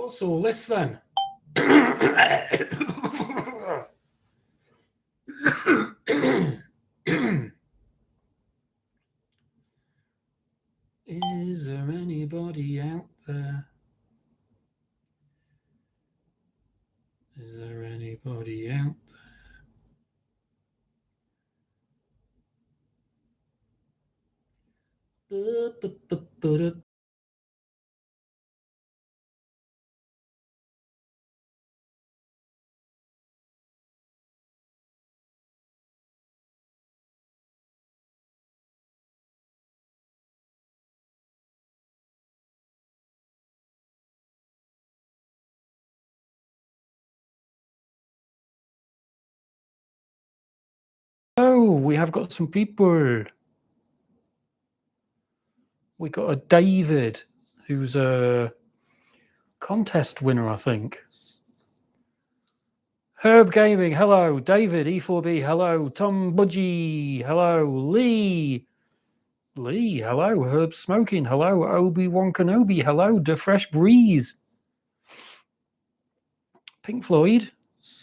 What's all this then? Is there anybody out there? Is there anybody out there? Oh, we have got some people. We got a David, who's a contest winner, I think. Herb Gaming, hello. David, E4B, hello. Tom Budgie, hello. Lee, hello. Herb Smoking, hello. Obi-Wan Kenobi, hello. The Fresh Breeze. Pink Floyd,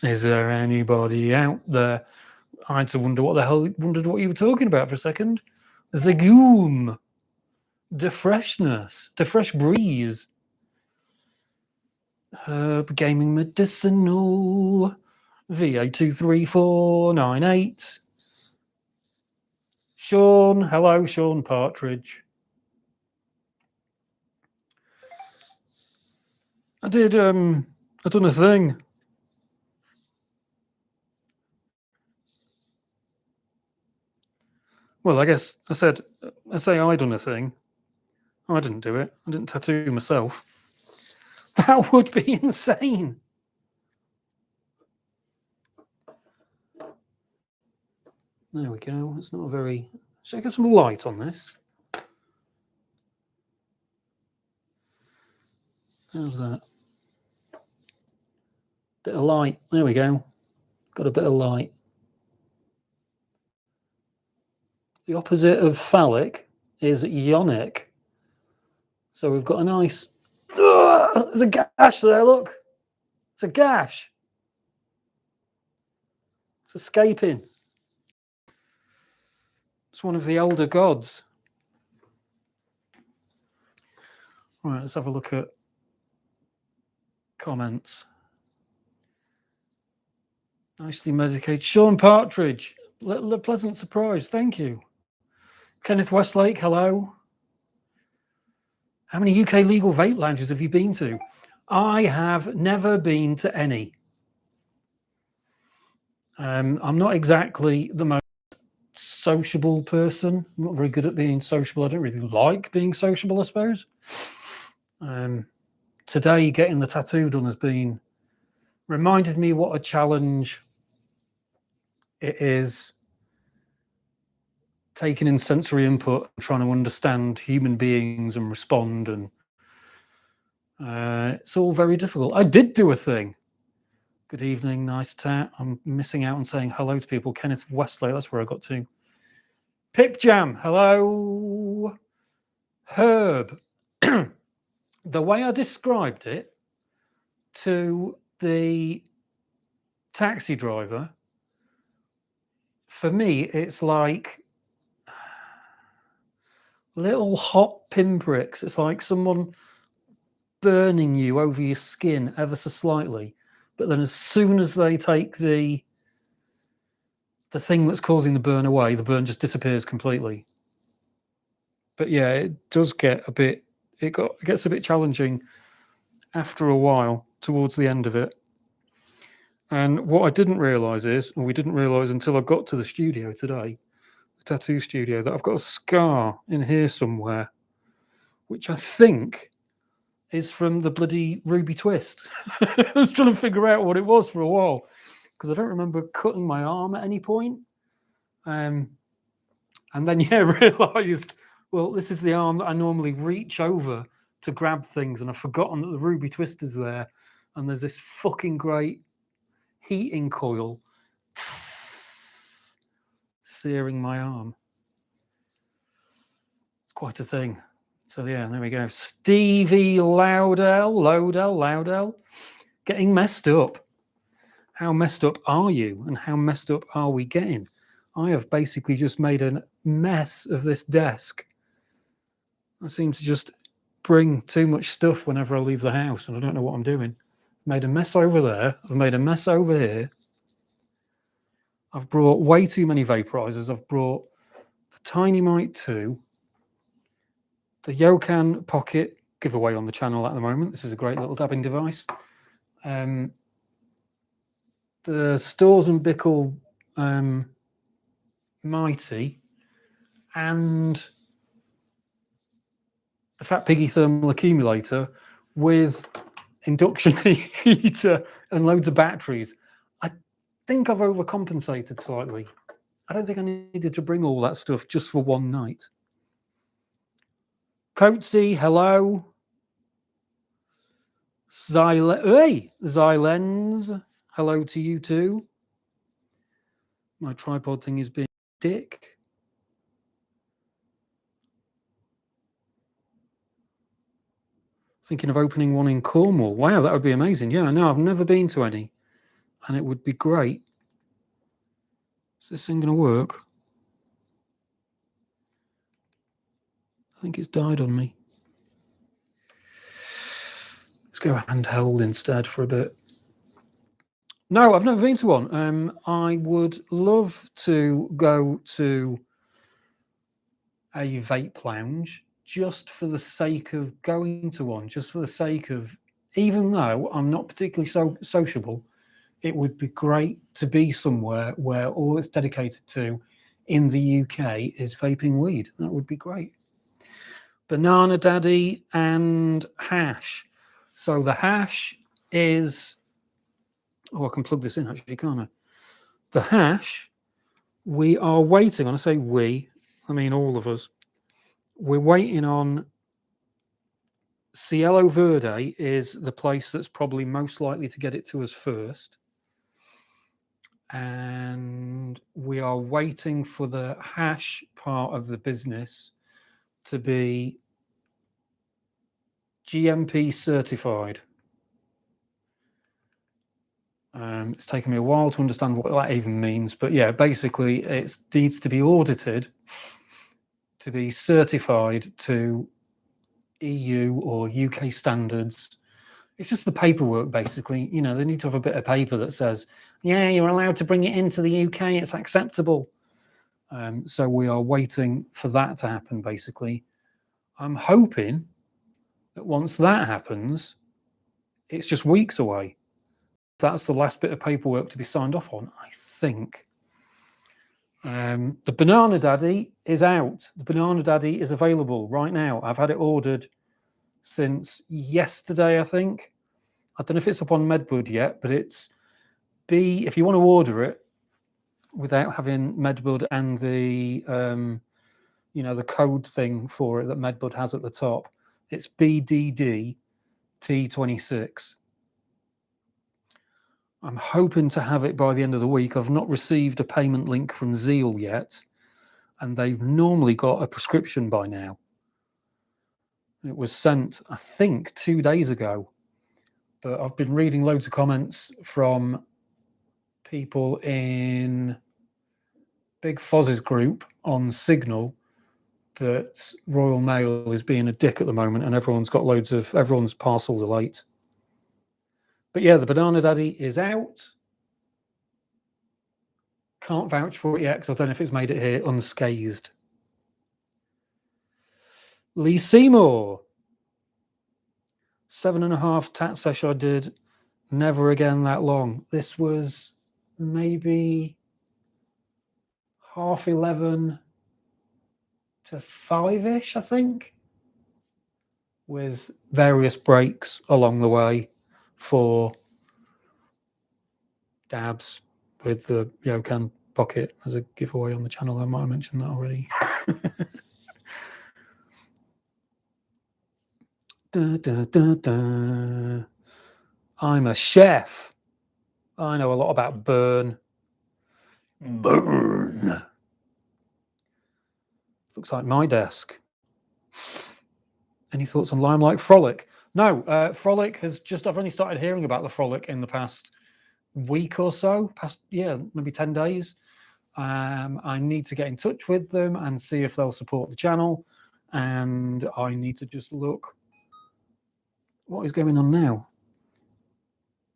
is there anybody out there? I had to wondered what you were talking about for a second. Zagoom, the Freshness, the Fresh Breeze. Herb Gaming Medicinal, VA23498. Sean, hello, Sean Partridge. I've done a thing. Well, I guess I say I done a thing. Oh, I didn't do it. I didn't tattoo myself. That would be insane. There we go. It's not a very... Should I get some light on this? How's that? Bit of light. There we go. Got a bit of light. The opposite of phallic is ionic. So we've got a nice... there's a gash there, look. It's a gash. It's escaping. It's one of the elder gods. Right, let's have a look at comments. Nicely medicated. Sean Partridge, pleasant surprise. Thank you. Kenneth Westlake, hello. How many UK legal vape lounges have you been to? I have never been to any. I'm not exactly the most sociable person. I'm not very good at being sociable. I don't really like being sociable, I suppose. Today, getting the tattoo done has been reminded me what a challenge it is taking in sensory input and trying to understand human beings and respond, and it's all very difficult. I did do a thing. Good evening, nice tat. I'm missing out on saying hello to people. Kenneth Westlake, that's where I got to. Pip Jam, hello. Herb. The way I described it to the taxi driver, for me, it's like little hot pinpricks. It's like someone burning you over your skin ever so slightly. But then as soon as they take the thing that's causing the burn away, the burn just disappears completely. But yeah, it does get a bit, it gets a bit challenging after a while towards the end of it. And what I didn't realise is, or we didn't realise until I got to the studio today, the tattoo studio, that I've got a scar in here somewhere, which I think is from the bloody Ruby Twist. I was trying to figure out what it was for a while, because I don't remember cutting my arm at any point. And then, yeah, realised, well, this is the arm that I normally reach over to grab things, and I've forgotten that the Ruby Twist is there, and there's this fucking great heating coil searing my arm. It's quite a thing. So yeah, there we go. Stevie Loudell, getting messed up. How messed up are you, and how messed up are we getting? I have basically just made a mess of this desk. I seem to just bring too much stuff whenever I leave the house, and I don't know what I'm doing. I've made a mess over there. I've made a mess over here. I've brought way too many vaporizers. I've brought the Tiny Mite 2, the Yokan Pocket giveaway on the channel at the moment. This is a great little dabbing device. The Stores and Bickle Mighty, and the Fat Piggy thermal accumulator with induction heater and loads of batteries. I think I've overcompensated slightly. I don't think I needed to bring all that stuff just for one night. Coatsy, hello. Xylens, hello to you too. My tripod thing is being dick. Thinking of opening one in Cornwall. Wow, that would be amazing. Yeah, no, I've never been to any, and it would be great. Is this thing going to work? I think it's died on me. Let's go handheld instead for a bit. No, I've never been to one. I would love to go to a vape lounge just for the sake of going to one, just for the sake of, even though I'm not particularly sociable, it would be great to be somewhere where all it's dedicated to in the UK is vaping weed. That would be great. Banana Daddy and hash. So the hash is, oh, I can plug this in actually, can't I? The hash, we are waiting on, I say we, I mean all of us, we're waiting on Cielo Verde is the place that's probably most likely to get it to us first. And we are waiting for the hash part of the business to be GMP certified. It's taken me a while to understand what that even means, but yeah, basically it needs to be audited to be certified to EU or UK standards. It's just the paperwork, basically. You know, they need to have a bit of paper that says, yeah, you're allowed to bring it into the UK, it's acceptable. So we are waiting for that to happen, basically. I'm hoping that once that happens, it's just weeks away. That's the last bit of paperwork to be signed off on, I think. The Banana Daddy is out. The Banana Daddy is available right now. I've had it ordered since yesterday, I think. I don't know if it's up on Medbud yet, but it's if you want to order it without having Medbud and the the code thing for it that Medbud has at the top, it's BDD T26. I'm hoping to have it by the end of the week. I've not received a payment link from Zeal yet, and they've normally got a prescription by now. It was sent, I think, 2 days ago, but I've been reading loads of comments from people in Big Fozz's group on Signal that Royal Mail is being a dick at the moment, and everyone's parcels are late. But yeah, the Banana Daddy is out. Can't vouch for it yet because I don't know if it's made it here unscathed. Lee Seymour, 7.5 tat sesh I did, never again that long. This was maybe 11:30 to 5-ish, I think, with various breaks along the way for dabs with the Yokan Pocket as a giveaway on the channel. I might have mentioned that already. Da, da, da, da. I'm a chef. I know a lot about burn. Burn. Looks like my desk. Any thoughts on Limelight Frolic? No, Frolic has just, I've only started hearing about the Frolic in the past week or so, maybe 10 days. I need to get in touch with them and see if they'll support the channel. And I need to just look what is going on now.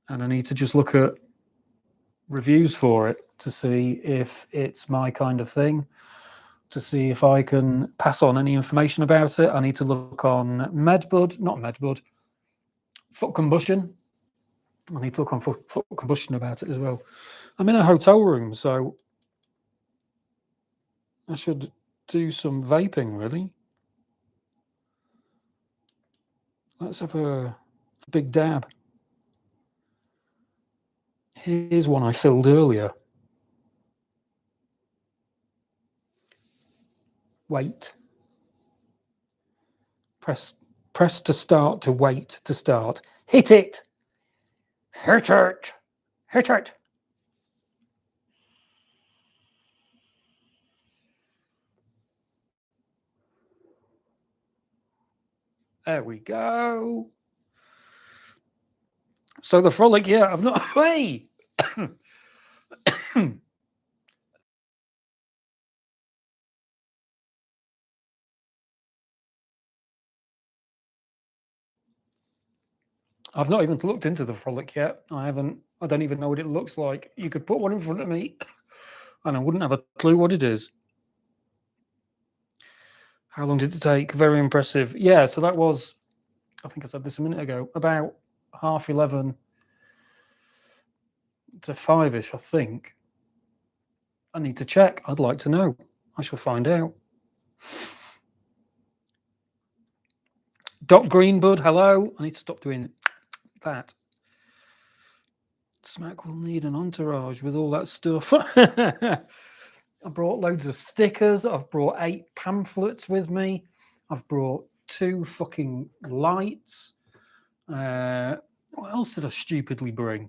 And I need to just look at reviews for it to see if it's my kind of thing, to see if I can pass on any information about it. I need to look on Foot Combustion. I need to look on Foot Combustion about it as well. I'm in a hotel room, so I should do some vaping, really. Let's have a big dab. Here's one I filled earlier. Wait. Press to start to wait to start. Hit it. Hit it. Hit it. There we go. So the Frolic, yeah, I've not. Hey! I've not even looked into the Frolic yet. I don't even know what it looks like. You could put one in front of me and I wouldn't have a clue what it is. How long did it take? Very impressive. Yeah, so that was, I think I said this a minute ago, about 11:30 to 5-ish, I think. I need to check. I'd like to know. I shall find out. Doc Greenbud, hello. I need to stop doing that. Smack will need an entourage with all that stuff. I brought loads of stickers. I've brought 8 pamphlets with me. I've brought 2 fucking lights. What else did I stupidly bring?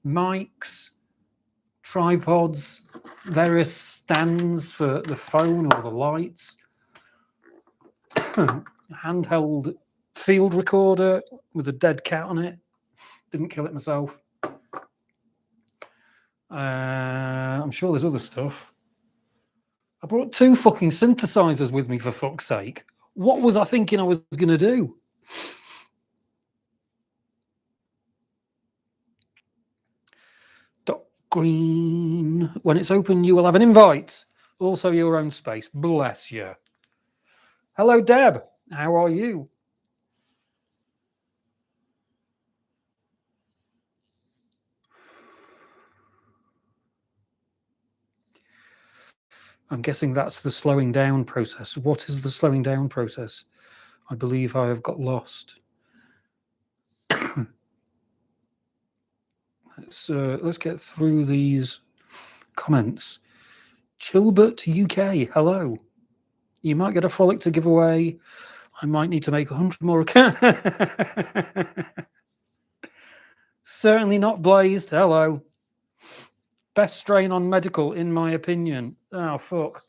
Mics, tripods, various stands for the phone or the lights. Handheld field recorder with a dead cat on it. Didn't kill it myself. I'm sure there's other stuff. I brought 2 fucking synthesizers with me, for fuck's sake. What was I thinking I was going to do? Dot Green. When it's open, you will have an invite. Also your own space. Bless you. Hello, Deb. How are you? I'm guessing that's the slowing down process. What is the slowing down process? I believe I have got lost. Let's get through these comments. Chilbert UK, hello. You might get a Frolic to give away. I might need to make 100 more accounts. Certainly not Blazed, hello. Best strain on medical, in my opinion. Oh, fuck.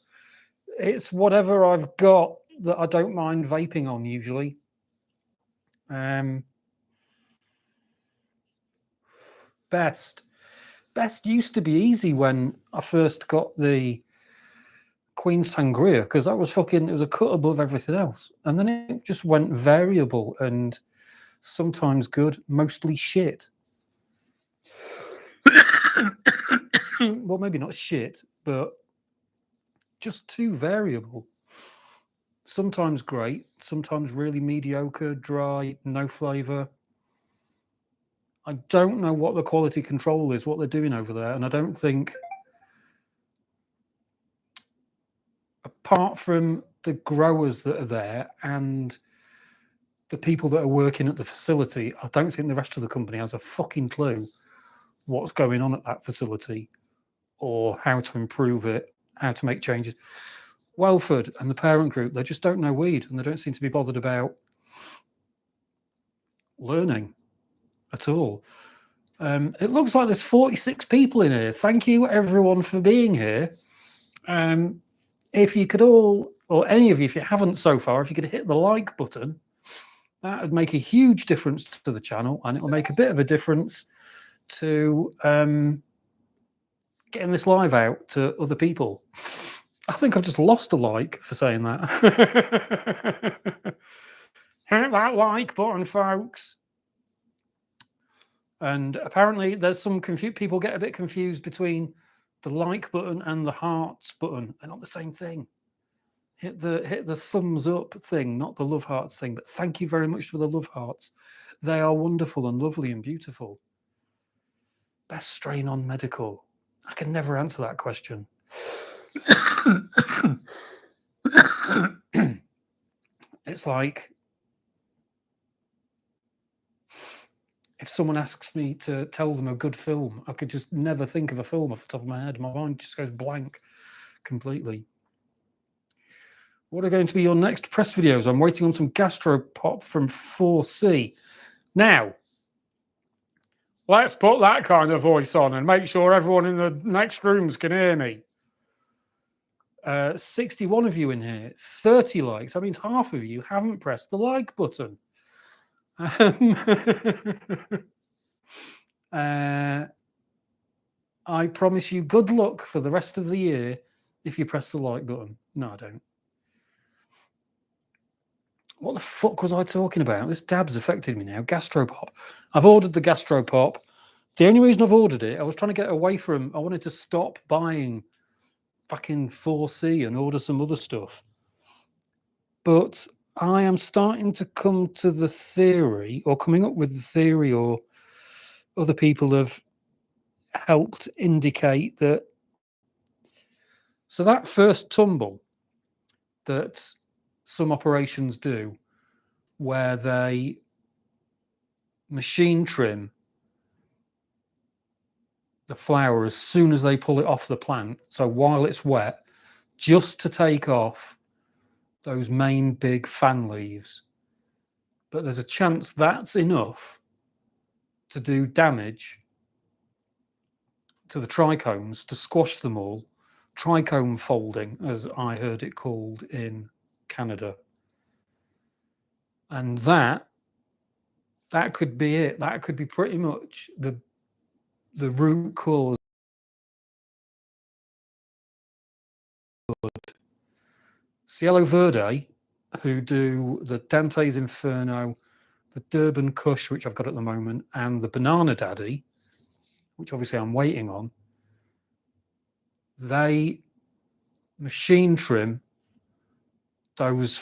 It's whatever I've got that I don't mind vaping on, usually. Best used to be easy when I first got the Queen Sangria, because that was fucking, it was a cut above everything else. And then it just went variable and sometimes good, mostly shit. Well, maybe not shit, but just too variable. Sometimes great, sometimes really mediocre, dry, no flavor. I don't know what the quality control is, what they're doing over there, and I don't think, apart from the growers that are there and the people that are working at the facility, I don't think the rest of the company has a fucking clue what's going on at that facility or how to improve it, how to make changes. Welford and the parent group, they just don't know weed, and they don't seem to be bothered about learning at all. It looks like there's 46 people in here. Thank you, everyone, for being here. If you could all, or any of you, if you haven't so far, if you could hit the like button, That would make a huge difference to the channel, and it will make a bit of a difference to getting this live out to other people. I think I've just lost a like for saying that. Hit that like button, folks. And apparently there's some people get a bit confused between the like button and the hearts button. They're not the same thing. Hit the thumbs up thing, not the love hearts thing. But thank you very much for the love hearts. They are wonderful and lovely and beautiful. Best strain on medical. I can never answer that question. It's like if someone asks me to tell them a good film, I could just never think of a film off the top of my head. My mind just goes blank completely. What are going to be your next press videos? I'm waiting on some gastropop from 4C. Now, let's put that kind of voice on and make sure everyone in the next rooms can hear me. 61 of you in here, 30 likes. That means half of you haven't pressed the like button. I promise you good luck for the rest of the year if you press the like button. No, I don't. What the fuck was I talking about? This dab's affected me now. Gastropop. I've ordered the Gastropop. The only reason I've ordered it, I was trying to get away from, I wanted to stop buying fucking 4C and order some other stuff. But I am starting to come to the theory, or coming up with the theory, or other people have helped indicate that. So that first tumble that some operations do, where they machine trim the flower as soon as they pull it off the plant, so while it's wet, just to take off those main big fan leaves. But there's a chance that's enough to do damage to the trichomes, to squash them all. Trichome folding, as I heard it called in Canada. And that could be it. That could be pretty much the root cause. Cielo Verde, who do the Dante's Inferno, the Durban Kush, which I've got at the moment, and the Banana Daddy, which obviously I'm waiting on, they machine trim those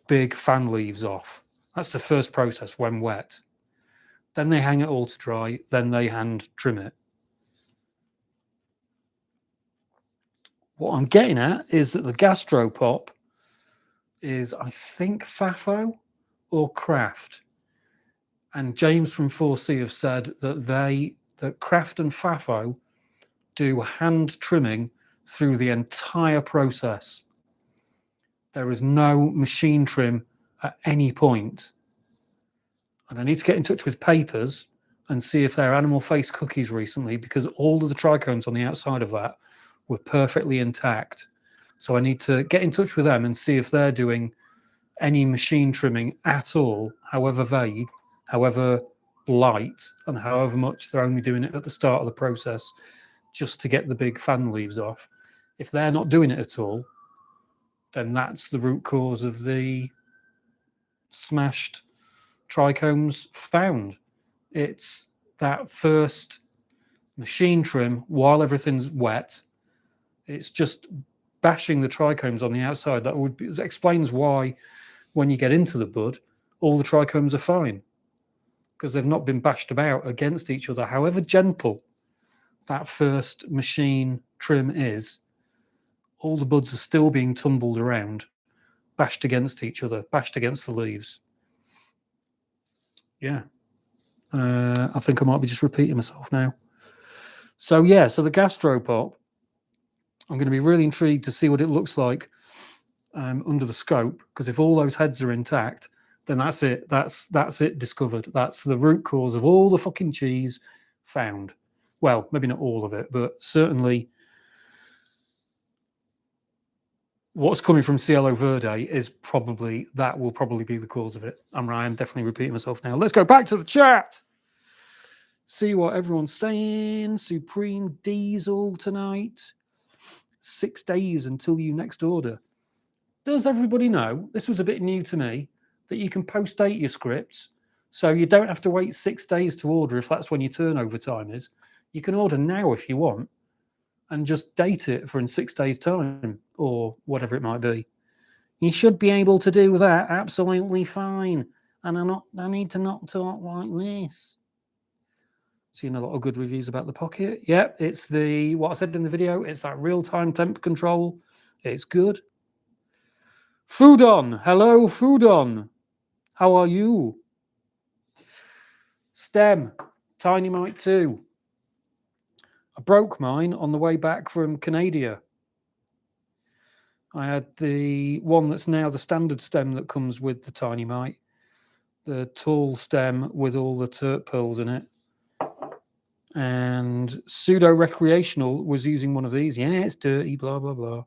big fan leaves off. That's the first process when wet. Then they hang it all to dry, then they hand trim it. What I'm getting at is that the Gastropop is, I think, FAFO or Craft. And James from 4C have said that Craft and FAFO do hand trimming through the entire process. There is no machine trim at any point. And I need to get in touch with Papers and see if they're animal face cookies recently, because all of the trichomes on the outside of that were perfectly intact. So I need to get in touch with them and see if they're doing any machine trimming at all, however vague, however light, and however much they're only doing it at the start of the process just to get the big fan leaves off. If they're not doing it at all, then that's the root cause of the smashed trichomes found. It's that first machine trim while everything's wet. It's just bashing the trichomes on the outside. That explains why when you get into the bud, all the trichomes are fine, because they've not been bashed about against each other. However gentle that first machine trim is, all the buds are still being tumbled around, bashed against each other, bashed against the leaves. Yeah. I think I might be just repeating myself now. So yeah, so the Gastropop, I'm going to be really intrigued to see what it looks like under the scope, because if all those heads are intact, then that's it. That's it discovered. That's the root cause of all the fucking cheese found. Well, maybe not all of it, but certainly what's coming from Cielo Verde is probably, that will probably be the cause of it. I'm definitely repeating myself now. Let's go back to the chat. See what everyone's saying. Supreme Diesel tonight. 6 days until you next order. Does everybody know, this was a bit new to me, that you can post-date your scripts, so you don't have to wait 6 days to order if that's when your turnover time is. You can order now if you want and just date it for in 6 days' time or whatever it might be. You should be able to do that absolutely fine. And I need to not talk like this. Seen a lot of good reviews about the Pocket. Yep, it's what I said in the video, it's that real-time temp control. It's good. Foodon, hello Foodon. How are you? Stem, Tiny Mike 2. I broke mine on the way back from Canada. I had the one that's now the standard stem that comes with the Tiny Mite, the tall stem with all the terp pearls in it. And Pseudo Recreational was using one of these. Yeah, it's dirty, blah, blah, blah.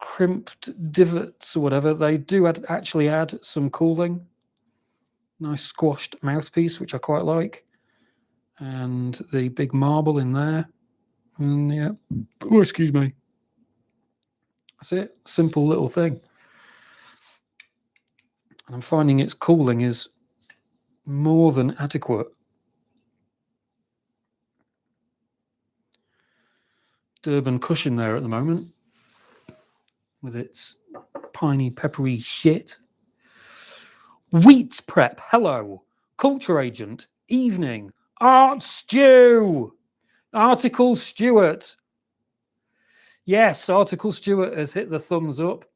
Crimped divots or whatever. They do actually add some cooling. Nice squashed mouthpiece, which I quite like. And the big marble in there. And yeah. Oh, excuse me. That's it. Simple little thing. And I'm finding its cooling is more than adequate. Durban cushion there at the moment with its piney, peppery shit. Wheat prep, hello. Culture agent, evening. Art Stew. Article Stewart. Yes, Article Stewart has hit the thumbs up.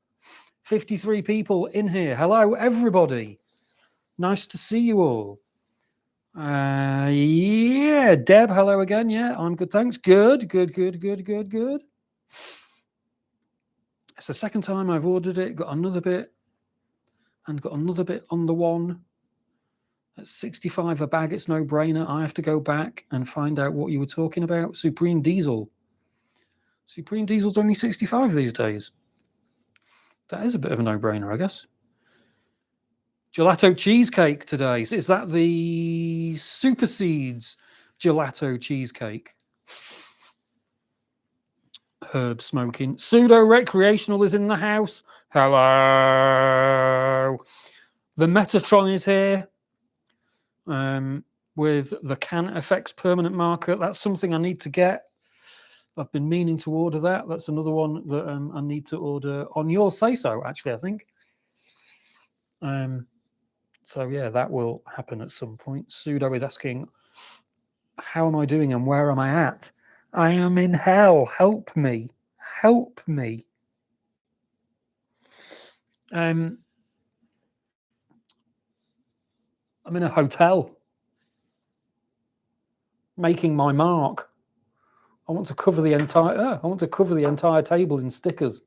53 people in here. Hello, everybody. Nice to see you all. Yeah, Deb, hello again. Yeah, I'm good, thanks. Good. It's the second time I've ordered it. Got another bit. And got another bit on the one. At 65 a bag, it's no brainer. I have to go back and find out what you were talking about. Supreme Diesel. Supreme Diesel's only 65 these days. That is a bit of a no-brainer, I guess. Gelato cheesecake today. Is that the Super Seeds gelato cheesecake? Herb smoking. Pseudo Recreational is in the house. Hello. The Metatron is here. With the Can FX permanent marker. That's something I need to get. I've been meaning to order that. That's another one that I need to order on your say-so, actually, I think. So, yeah, that will happen at some point. Pseudo is asking, how am I doing and where am I at? I am in hell. Help me. Help me. I'm in a hotel making my mark. I want to cover the entire table in stickers.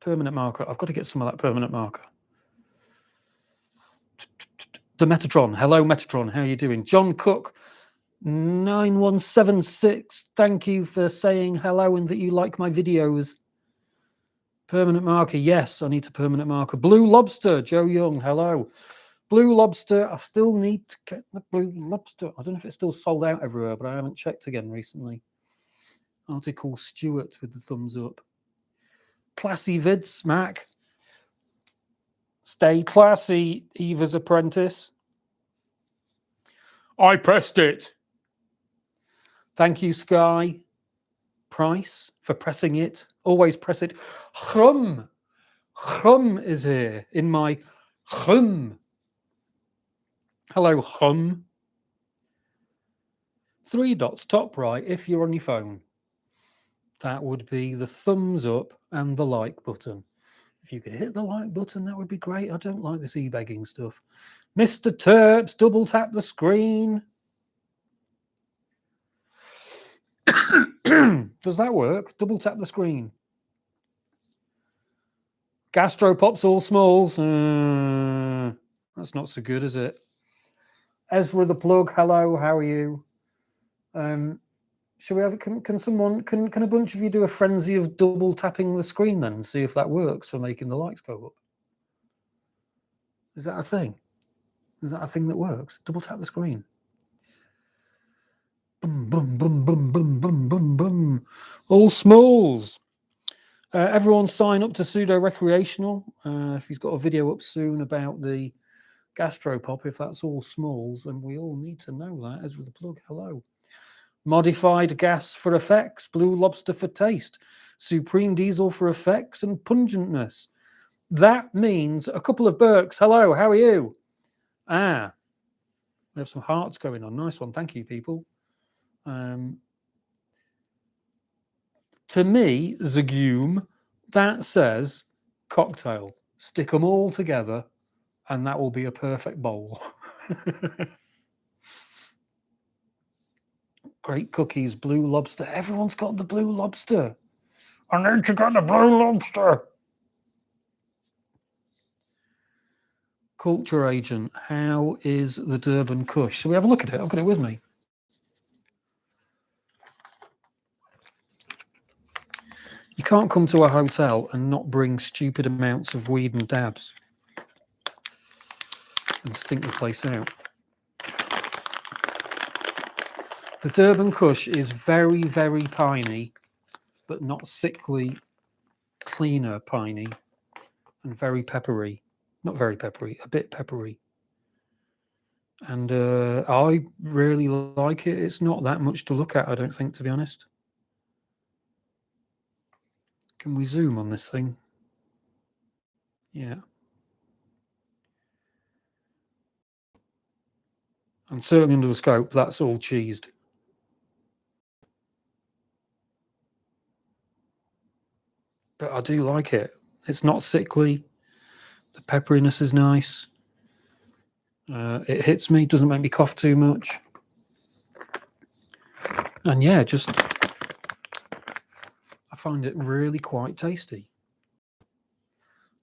Permanent marker. I've got to get some of that permanent marker. The Metatron. Hello, Metatron. How are you doing? John Cook, 9176. Thank you for saying hello and that you like my videos. Permanent marker. Yes, I need a permanent marker. Blue Lobster. Joe Young. Hello. Blue Lobster. I still need to get the Blue Lobster. I don't know if it's still sold out everywhere, but I haven't checked again recently. Article Stewart with the thumbs up. Classy vids, Mac. Stay classy, Eva's apprentice. I pressed it. Thank you, Sky Price, for pressing it. Always press it. Hrum. Hrum is here in my hrum. Hello, hum. 3 dots top right if you're on your phone. That would be the thumbs up and the like button. If you could hit the like button, that would be great. I don't like this e-begging stuff. Mr. Terps, double tap the screen. Does that work? Double tap the screen. Gastropops all smalls. That's not so good, is it? Ezra the Plug, hello, how are you? Shall we have? Can someone? Can a bunch of you do a frenzy of double tapping the screen then, and see if that works for making the lights go up? Is that a thing? Is that a thing that works? Double tap the screen. Boom, boom, boom, boom, boom, boom, boom, boom. All smalls. Everyone sign up to Pseudo Recreational. If he's got a video up soon about the gastropop, if that's all smalls, and we all need to know that. Ezra the Plug, hello. Modified gas for effects, Blue Lobster for taste, Supreme Diesel for effects and pungentness. That means a couple of Burks. Hello, how are you? Ah, we have some hearts going on. Nice one. Thank you, people. To me, Zagume, that says cocktail. Stick them all together, and that will be a perfect bowl. Great cookies, Blue Lobster. Everyone's got the Blue Lobster. I need to get the Blue Lobster. Culture Agent, how is the Durban Kush? Shall we have a look at it? I've got it with me. You can't come to a hotel and not bring stupid amounts of weed and dabs and stink the place out. The Durban Kush is very, very piney, but not sickly, cleaner piney, and very peppery. Not very peppery, a bit peppery. And I really like it. It's not that much to look at, I don't think, to be honest. Can we zoom on this thing? Yeah. And certainly under the scope, that's all cheesed. But I do like it. It's not sickly. The pepperiness is nice. It hits me, doesn't make me cough too much. And yeah, just I find it really quite tasty.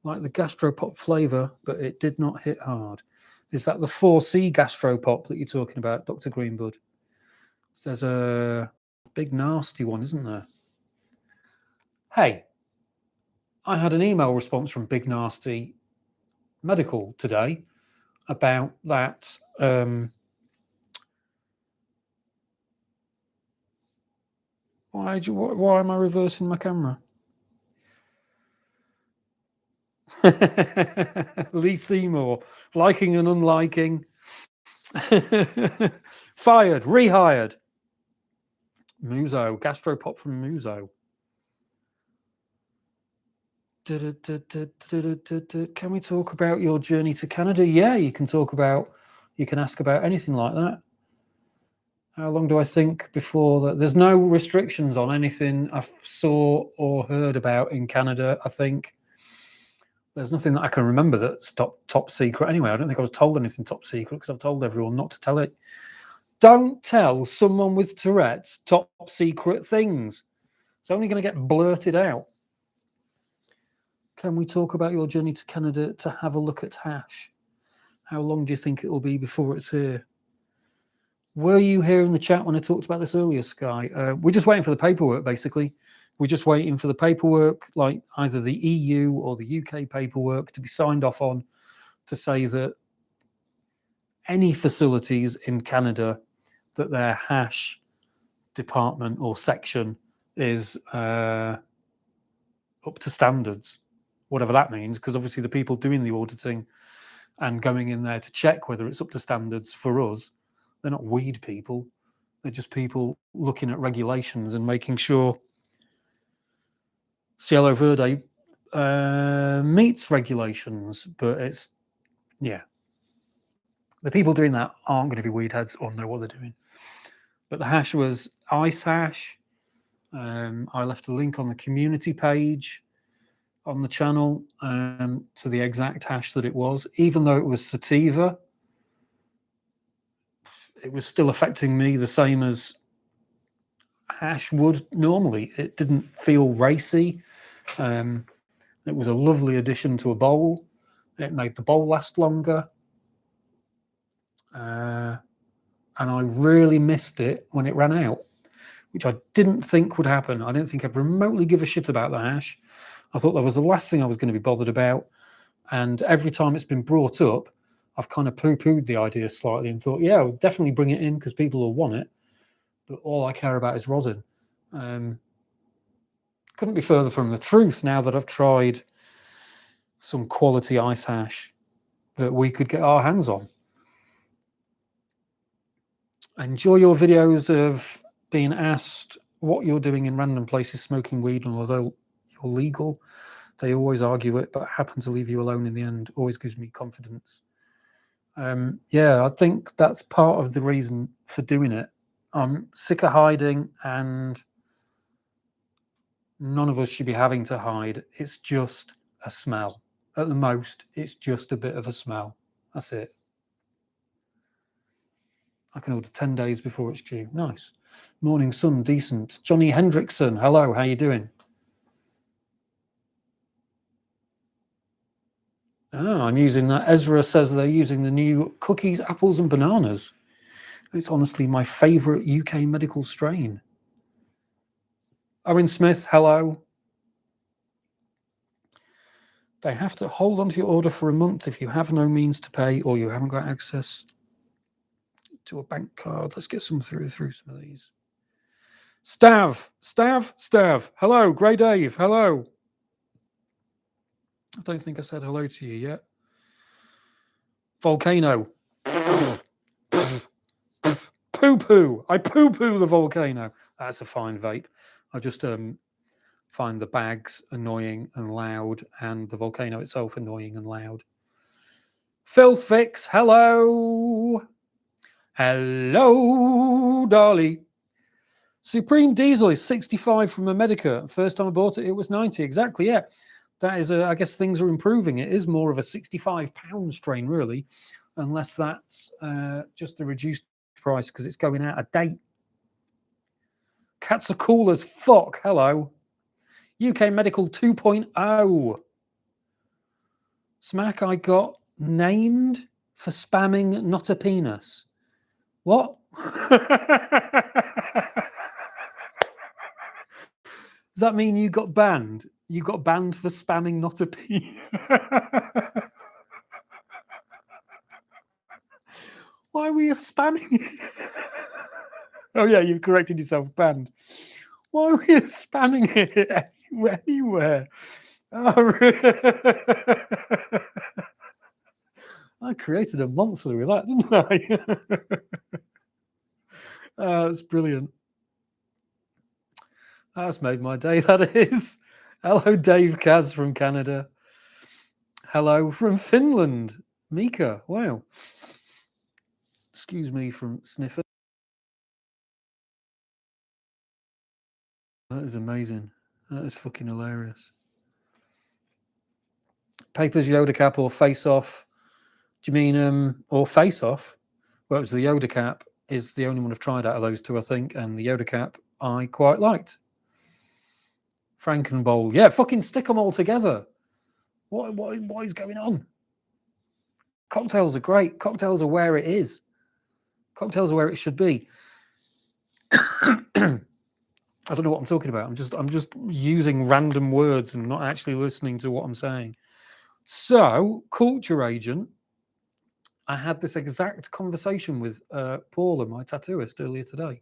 Like the gastropop flavour, but it did not hit hard. Is that the 4C gastropop that you're talking about, Dr. Greenbud? There's a big nasty one, isn't there? Hey, I had an email response from Big Nasty Medical today about that. Why am I reversing my camera? Lee Seymour, liking and unliking. Fired, rehired. Muso, gastropop from Muso. Can we talk about your journey to Canada? Yeah, you can ask about anything like that. How long do I think before that? There's no restrictions on anything I saw or heard about in Canada, I think. There's nothing that I can remember that's top secret anyway. I don't think I was told anything top secret because I've told everyone not to tell it. Don't tell someone with Tourette's top secret things. It's only going to get blurted out. Can we talk about your journey to Canada to have a look at hash? How long do you think it will be before it's here? Were you here in the chat when I talked about this earlier, Sky? We're just waiting for the paperwork, basically. We're just waiting for the paperwork, like either the EU or the UK paperwork, to be signed off on to say that any facilities in Canada that their hash department or section is up to standards, whatever that means, because obviously the people doing the auditing and going in there to check whether it's up to standards for us, they're not weed people. They're just people looking at regulations and making sure Cielo Verde meets regulations. But it's, yeah, the people doing that aren't going to be weed heads or know what they're doing. But the hash was ice hash. I left a link on the community page on the channel to the exact hash that it was. Even though it was sativa, it was still affecting me the same as hash would normally. It didn't feel racy. It was a lovely addition to a bowl. It made the bowl last longer. And I really missed it when it ran out. which I didn't think would happen. I didn't think I'd remotely give a shit about the hash. I thought that was the last thing I was going to be bothered about. And every time it's been brought up, I've kind of poo-pooed the idea slightly and thought, yeah, I'll definitely bring it in because people will want it. But all I care about is rosin. Couldn't be further from the truth now that I've tried some quality ice hash that we could get our hands on. Enjoy your videos of being asked what you're doing in random places smoking weed, and although you're legal, they always argue it, but happen to leave you alone in the end. Always gives me confidence. Yeah, I think that's part of the reason for doing it. I'm sick of hiding, and none of us should be having to hide. It's just a smell. At the most, it's just a bit of a smell. That's it. I can order 10 days before it's due. Nice. Morning sun, decent. Johnny Hendrickson, hello, how you doing? I'm using that. Ezra says they're using the new cookies, apples and bananas. It's honestly my favourite UK medical strain. Owen Smith, hello. They have to hold on to your order for a month if you have no means to pay or you haven't got access to a bank card. Let's get some through some of these. Stav. Hello, Grey Dave. Hello. I don't think I said hello to you yet. Volcano. Poo-poo. I poo-poo the volcano. That's a fine vape. I just find the bags annoying and loud and the volcano itself annoying and loud. Filth Fix, hello. Hello, Dolly. Supreme Diesel is 65 from America. First time I bought it, it was 90. Exactly, yeah. That is, I guess things are improving. It is more of a £65 strain, really, unless that's just a reduced price because it's going out of date. Cats are cool as fuck. Hello. UK Medical 2.0. Smack, I got named for spamming not a penis. What? Does that mean you got banned? You got banned for spamming not a penis? Why were you spamming? Oh yeah, you've corrected yourself. Banned. Why were you spamming it anywhere? Oh, I created a monster with that, didn't I? That's brilliant. That's made my day, that is. Hello, Dave Kaz from Canada. Hello from Finland. Mika, wow. Excuse me from sniffing. That is amazing. That is fucking hilarious. Papers, Yoda cap, or face off? Do you mean or face off? Well, it was the Yoda cap is the only one I've tried out of those two, I think, and the Yoda cap I quite liked. Frankenbowl, yeah, fucking stick them all together. What is going on? Cocktails are great. Cocktails are where it is. Cocktails are where it should be. I don't know what I'm talking about. I'm just using random words and not actually listening to what I'm saying. So, Culture Agent, I had this exact conversation with Paula, my tattooist, earlier today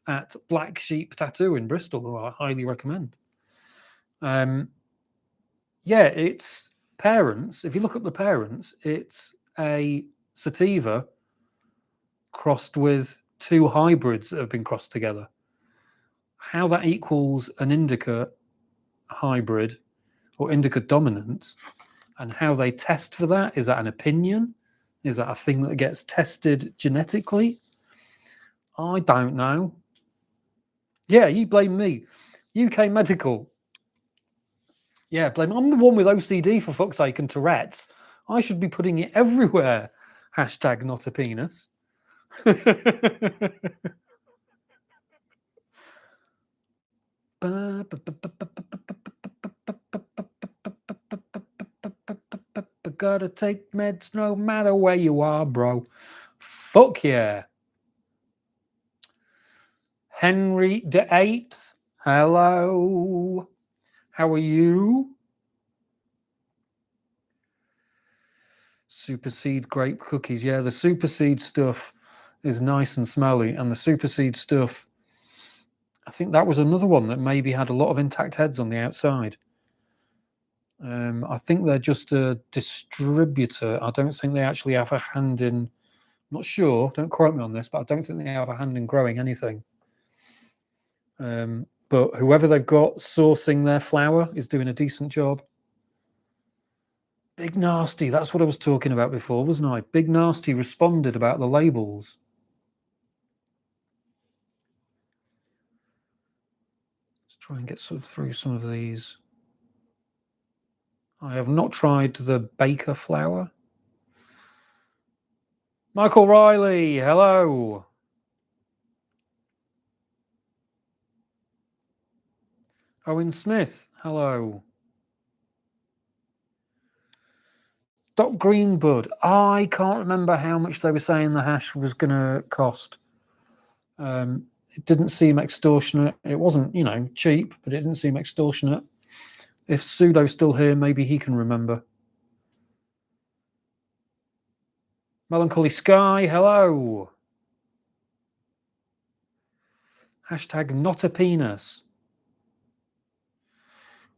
at Black Sheep Tattoo in Bristol, who I highly recommend. Yeah, it's parents. If you look up the parents, it's a sativa crossed with two hybrids that have been crossed together. How that equals an indica hybrid or indica dominant, and how they test for that, is that an opinion? Is that a thing that gets tested genetically? I don't know. Yeah, you blame me. UK Medical. Yeah, blame. I'm the one with OCD, for fuck's sake, and Tourette's. I should be putting it everywhere. Hashtag not a penis. Gotta take meds no matter where you are, bro. Fuck yeah. Henry the Eighth. Hello. How are you? Superseed grape cookies. Yeah, the superseed stuff is nice and smelly, and the superseed stuff, I think that was another one that maybe had a lot of intact heads on the outside. I think they're just a distributor. I don't think they actually have a hand in, I'm not sure, don't quote me on this, but I don't think they have a hand in growing anything. But whoever they've got sourcing their flower is doing a decent job. Big Nasty, that's what I was talking about before, wasn't I? Big Nasty responded about the labels. Let's try and get through some of these. I have not tried the Baker flower. Michael Riley, hello. Owen Smith, hello. Doc Greenbud, I can't remember how much they were saying the hash was going to cost. It didn't seem extortionate. It wasn't, cheap, but it didn't seem extortionate. If Pseudo's still here, maybe he can remember. Melancholy Sky, hello. Hashtag not a penis.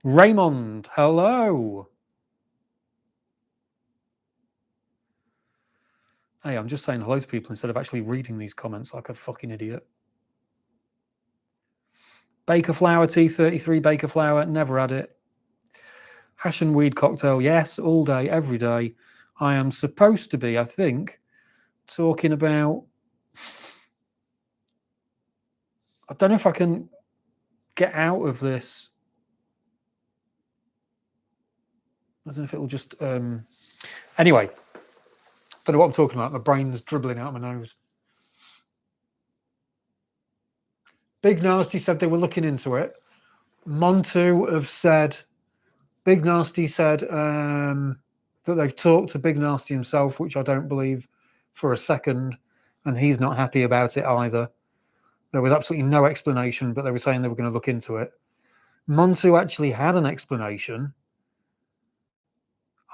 Raymond, hello. Hey, I'm just saying hello to people instead of actually reading these comments like a fucking idiot. Baker Flower T33, Baker Flower, never had it. Hash and weed cocktail, yes, all day, every day. I am supposed to be, I think, talking about, I don't know if I can get out of this. I don't know if it'll just, anyway, don't know what I'm talking about. My brain's dribbling out of my nose. Big Nasty said they were looking into it. Montu have said, Big Nasty said that they've talked to Big Nasty himself, which I don't believe for a second, and he's not happy about it either. There was absolutely no explanation, but they were saying they were going to look into it. Montu actually had an explanation.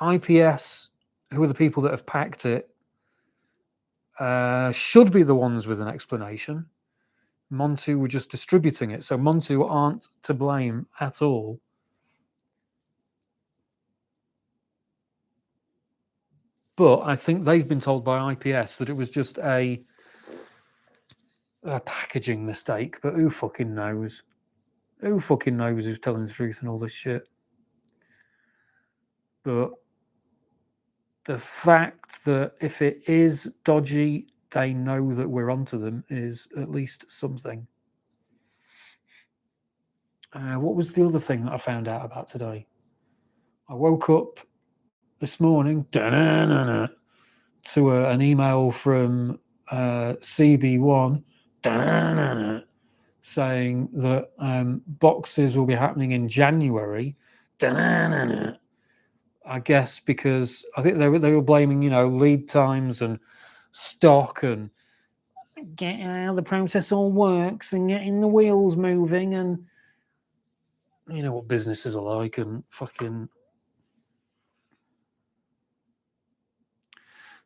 IPS, who are the people that have packed it, should be the ones with an explanation. Montu were just distributing it, so Montu aren't to blame at all. But I think they've been told by IPS that it was just a packaging mistake. But who fucking knows? Who fucking knows who's telling the truth and all this shit? But the fact that if it is dodgy, they know that we're onto them is at least something. What was the other thing that I found out about today? I woke up this morning to an email from CB1 saying that boxes will be happening in January. I guess because I think they were blaming, lead times and stock and getting how the process all works and getting the wheels moving, and you know what businesses are like, and fucking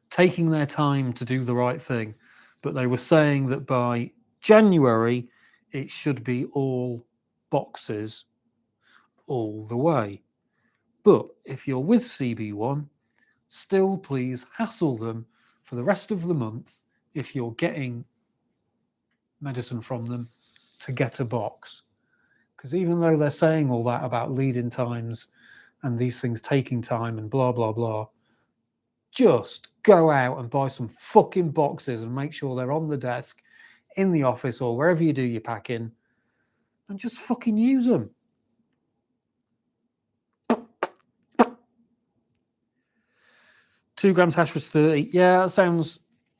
taking their time to do the right thing. But they were saying that by January it should be all boxes all the way. But if you're with CB1, still please hassle them for the rest of the month if you're getting medicine from them to get a box. Because even though they're saying all that about lead-in times and these things taking time and blah, blah, blah, just go out and buy some fucking boxes and make sure they're on the desk, in the office, or wherever you do your packing, and just fucking use them. 2 grams hash was 30. Yeah, that sounds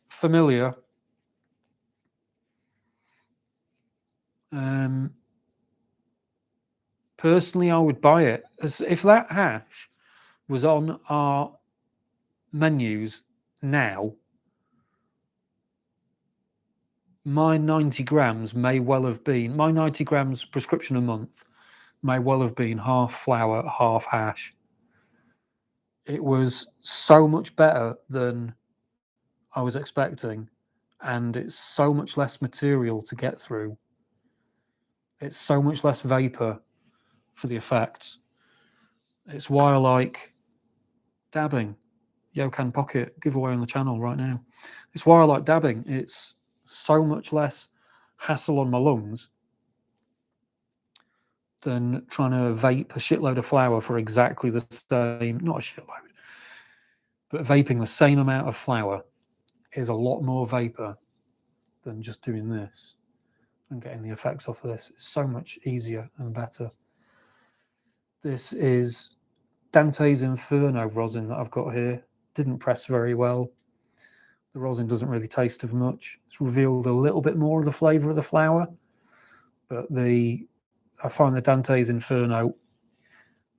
familiar. Personally, I would buy it. As if that hash was on our menus now, my 90 grams may well have been, my 90 grams prescription a month may well have been half flour, half hash. It was so much better than I was expecting, and it's so much less material to get through. It's so much less vapor for the effects. It's why I like dabbing. Yokan Pocket giveaway on the channel right now. It's why I like dabbing. It's so much less hassle on my lungs than trying to vape a shitload of flour for exactly the same, not a shitload, but vaping the same amount of flour is a lot more vapor than just doing this and getting the effects off of this. It's so much easier and better. This is Dante's Inferno rosin that I've got here. Didn't press very well. The rosin doesn't really taste of much. It's revealed a little bit more of the flavour of the flour, but I find the Dante's Inferno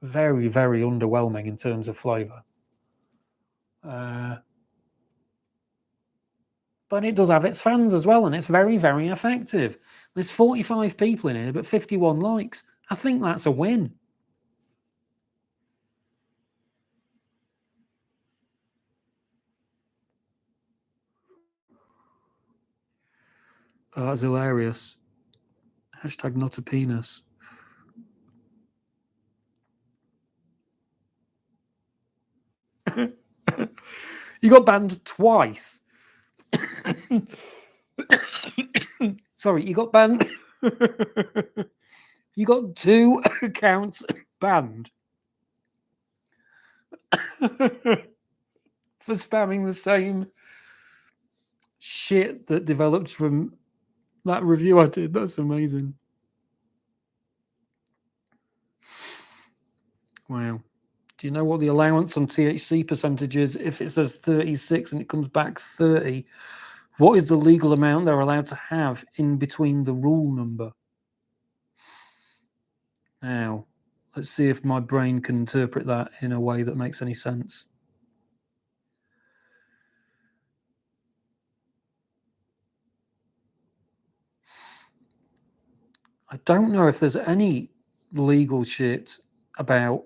very, very underwhelming in terms of flavour. But it does have its fans as well, and it's very, very effective. There's 45 people in here, but 51 likes. I think that's a win. Oh, that's hilarious. Hashtag not a penis. You got banned twice. Sorry, you got banned. You got 2 accounts banned for spamming the same shit that developed from that review I did. That's amazing. Wow. Do you know what the allowance on THC percentage is? If it says 36 and it comes back 30, what is the legal amount they're allowed to have in between the rule number? Now, let's see if my brain can interpret that in a way that makes any sense. I don't know if there's any legal shit about.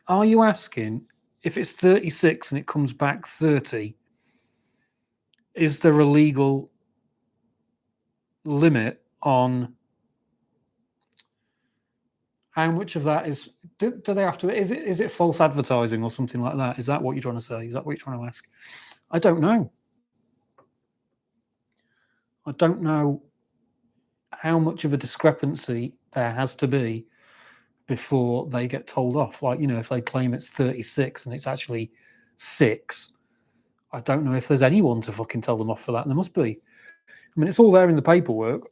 Are you asking if it's 36 and it comes back 30? Is there a legal limit on how much of that is? Do they have to? Is it false advertising or something like that? Is that what you're trying to say? Is that what you're trying to ask? I don't know. I don't know how much of a discrepancy there has to be before they get told off. Like, if they claim it's 36 and it's actually 6, I don't know if there's anyone to fucking tell them off for that. And there must be. I mean, it's all there in the paperwork.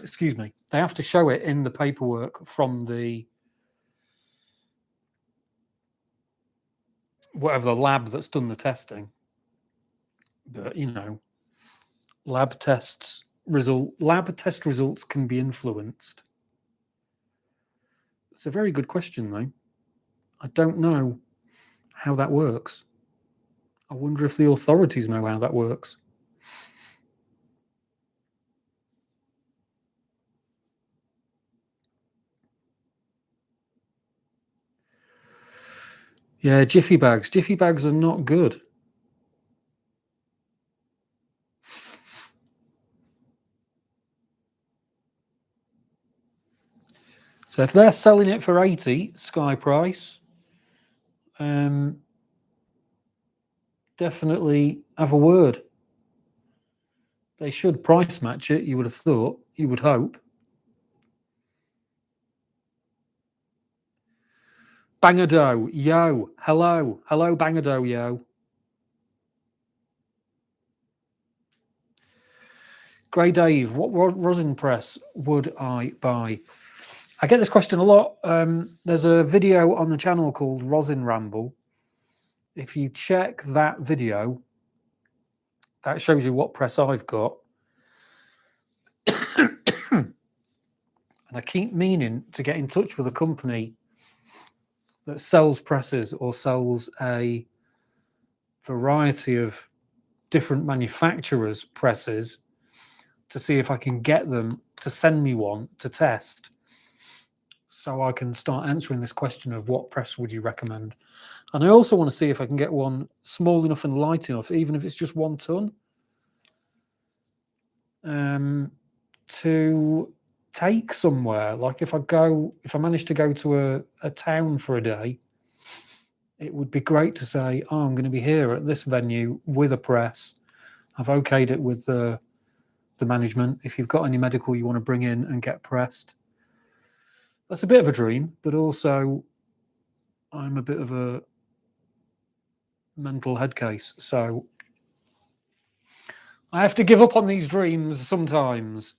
Excuse me. They have to show it in the paperwork from the whatever the lab that's done the testing. But lab test results can be influenced. It's a very good question, though. I don't know how that works. I wonder if the authorities know how that works. Yeah, Jiffy bags. Jiffy bags are not good. So if they're selling it for 80, Sky price, definitely have a word. They should price match it, you would have thought, you would hope. Bangado, yo, hello, Bangado, yo. Grey Dave, what rosin press would I buy? I get this question a lot. There's a video on the channel called Rosin Ramble. If you check that video, that shows you what press I've got. And I keep meaning to get in touch with a company that sells presses or sells a variety of different manufacturers' presses to see if I can get them to send me one to test, so I can start answering this question of what press would you recommend. And I also want to see if I can get one small enough and light enough, even if it's just 1 ton, to take somewhere. Like if I manage to go to a town for a day, it would be great to say, oh, I'm going to be here at this venue with a press. I've okayed it with the management. If you've got any medical you want to bring in and get pressed, that's a bit of a dream, but also I'm a bit of a mental head case, so I have to give up on these dreams sometimes.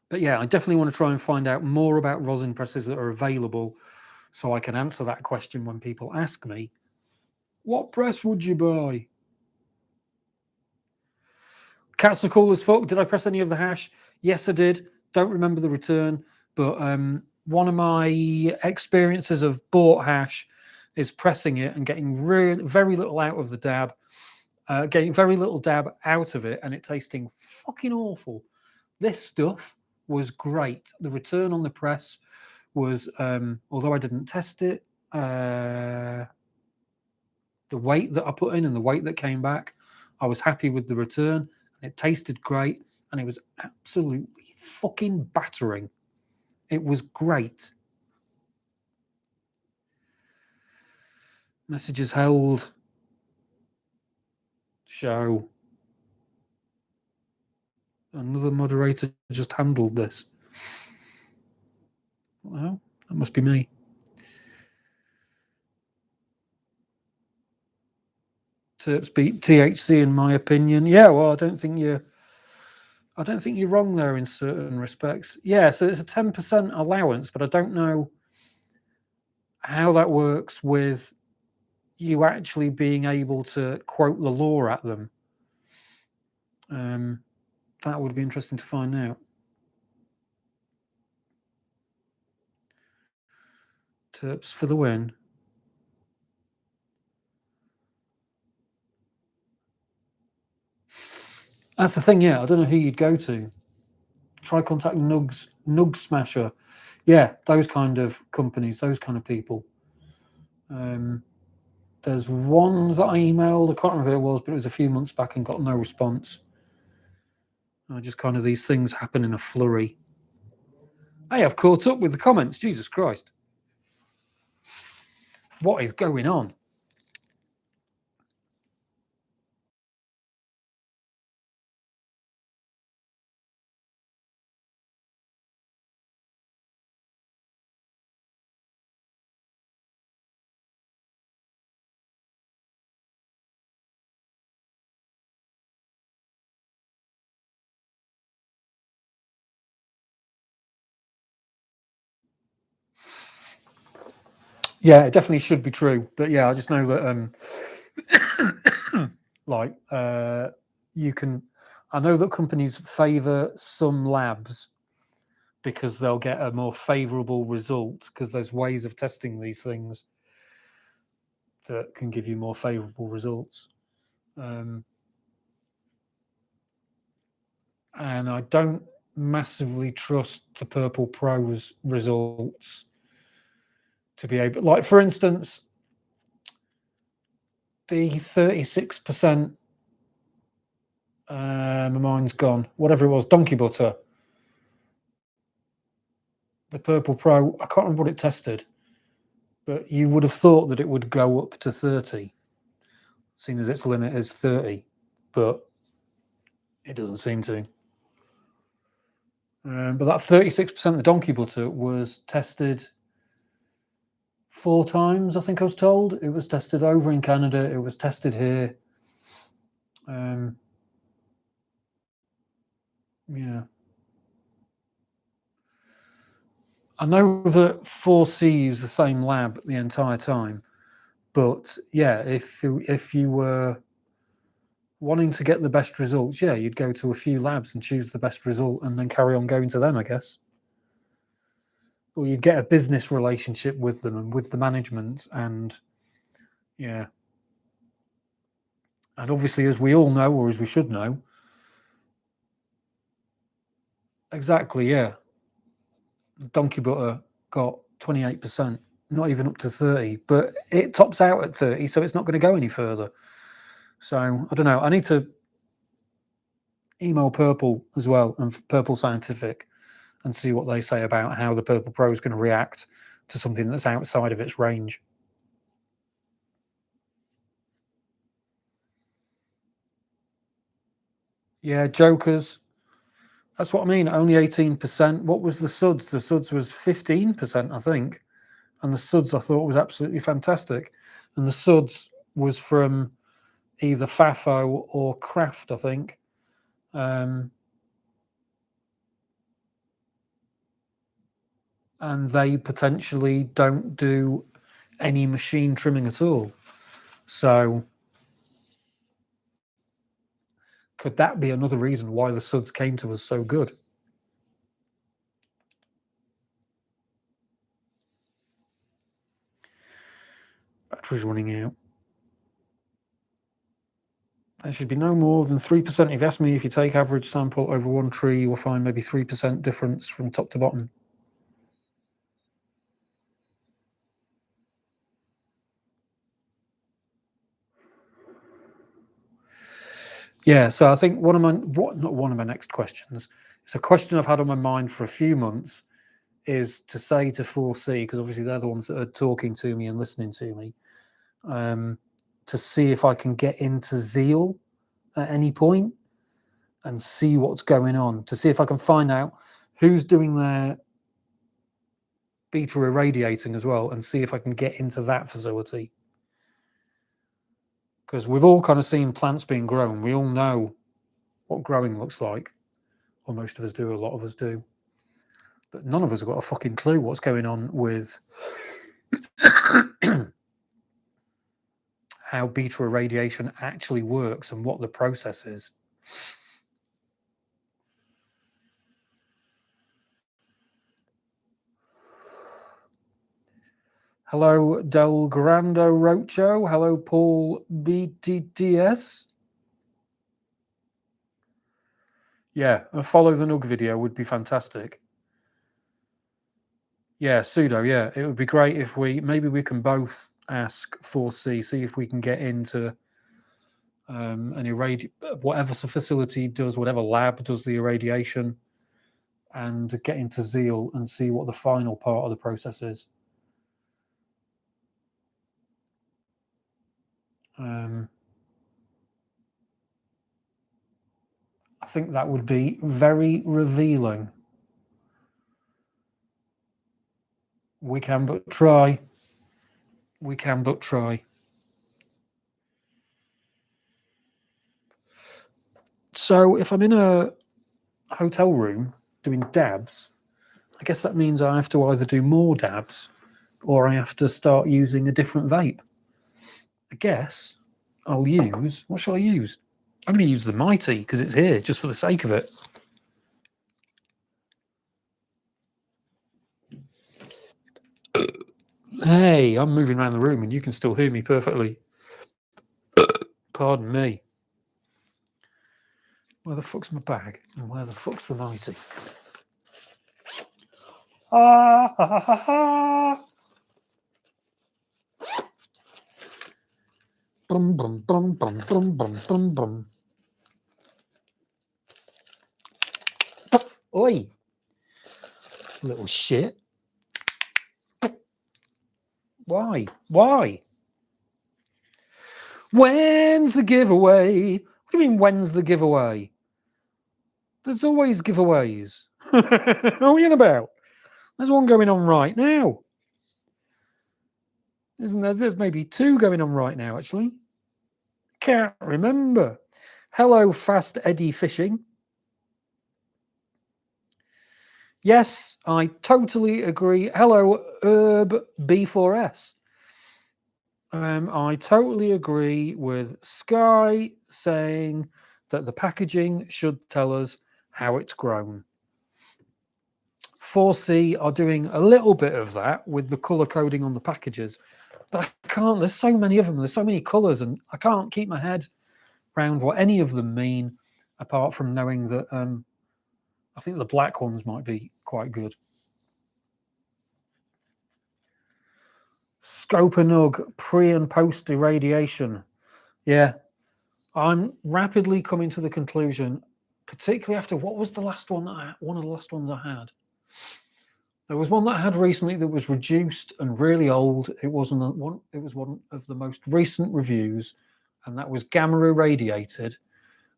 But yeah, I definitely want to try and find out more about rosin presses that are available, so I can answer that question when people ask me, what press would you buy? Cats are cool as fuck. Did I press any of the hash? Yes, I did. Don't remember the return, but one of my experiences of bought hash is pressing it and getting very little out of the dab, getting very little dab out of it, and it tasting fucking awful. This stuff was great. The return on the press was, although I didn't test it, the weight that I put in and the weight that came back, I was happy with the return. It tasted great, and it was absolutely fucking battering. It was great. Messages held. Show. Another moderator just handled this. Well, that must be me. Terps beat THC in my opinion. Yeah, well, I don't think you're wrong there in certain respects. Yeah, so it's a 10% allowance, but I don't know how that works with you actually being able to quote the law at them. That would be interesting to find out. Terps for the win. That's the thing, yeah. I don't know who you'd go to. Try contacting Nug Smasher. Yeah, those kind of companies, those kind of people. There's one that I emailed, I can't remember who it was, but it was a few months back and got no response. Just kind of these things happen in a flurry. Hey, I've caught up with the comments. Jesus Christ. What is going on? Yeah, it definitely should be true. But yeah, I just know that you can, I know that companies favor some labs because they'll get a more favorable result, because there's ways of testing these things that can give you more favorable results. And I don't massively trust the Purple Pro's results to be able, like, for instance, the 36%, my mind's gone, whatever it was, donkey butter. The Purple Pro, I can't remember what it tested, but you would have thought that it would go up to 30, seeing as its limit is 30, but it doesn't seem to. But that 36% of the donkey butter was tested 4 times, I think I was told. It was tested over in Canada. It was tested here. Yeah. I know that 4C use the same lab the entire time, but yeah, if you were wanting to get the best results, yeah, you'd go to a few labs and choose the best result and then carry on going to them, I guess. Or you'd get a business relationship with them and with the management, and yeah. And obviously, as we all know, or as we should know, exactly, yeah, donkey butter got 28%, not even up to 30, but it tops out at 30, so it's not going to go any further. So I don't know. I need to email Purple as well, and Purple Scientific, and see what they say about how the Purple Pro is going to react to something that's outside of its range. Yeah, Jokers. That's what I mean. Only 18%. What was the Suds? The Suds was 15%, I think. And the Suds I thought was absolutely fantastic. And the Suds was from either FAFO or Kraft, I think. And they potentially don't do any machine trimming at all. So could that be another reason why the Suds came to us so good? Battery's running out. There should be no more than 3%. If you ask me, if you take average sample over one tree, you will find maybe 3% difference from top to bottom. Yeah, so I think not one of my next questions, it's a question I've had on my mind for a few months, is to say to 4C, because obviously they're the ones that are talking to me and listening to me, to see if I can get into Zeal at any point and see what's going on, to see if I can find out who's doing their beta irradiating as well, and see if I can get into that facility. Because we've all kind of seen plants being grown. We all know what growing looks like. Or most of us do, a lot of us do. But none of us have got a fucking clue what's going on with how beta irradiation actually works and what the process is. Hello, Del Grando Rocho. Hello, Paul BTTS. Yeah, a follow the Nug video would be fantastic. Yeah, pseudo. Yeah, it would be great if maybe we can both ask 4C, see if we can get into whatever facility does, whatever lab does the irradiation, and get into Zeal and see what the final part of the process is. I think that would be very revealing. We can but try. We can but try. So if I'm in a hotel room doing dabs, I guess that means I have to either do more dabs or I have to start using a different vape. I guess I'll use, what shall I use? I'm going to use the Mighty because it's here just for the sake of it. Hey, I'm moving around the room and you can still hear me perfectly. Pardon me. Where the fuck's my bag? And where the fuck's the Mighty? Ah, ha, ha, ha, ha. Bum, bum, bum, bum, bum, bum, bum, bum. Oi, little shit. Why? Why? When's the giveaway? What do you mean, when's the giveaway? There's always giveaways. What are you on about? There's one going on right now. Isn't there? There's maybe two going on right now, actually. Can't remember. Hello, Fast Eddie Fishing. Yes, I totally agree. Hello, Herb B4S. I totally agree with Sky saying that the packaging should tell us how it's grown. 4C are doing a little bit of that with the colour coding on the packages, but I can't. There's so many of them. There's so many colours, and I can't keep my head round what any of them mean, apart from knowing that I think the black ones might be quite good. Scopanug pre and post irradiation. Yeah, I'm rapidly coming to the conclusion, particularly after what was the last one one of the last ones I had. There was one that I had recently that was reduced and really old. It wasn't one. It was one of the most recent reviews, and that was gamma irradiated.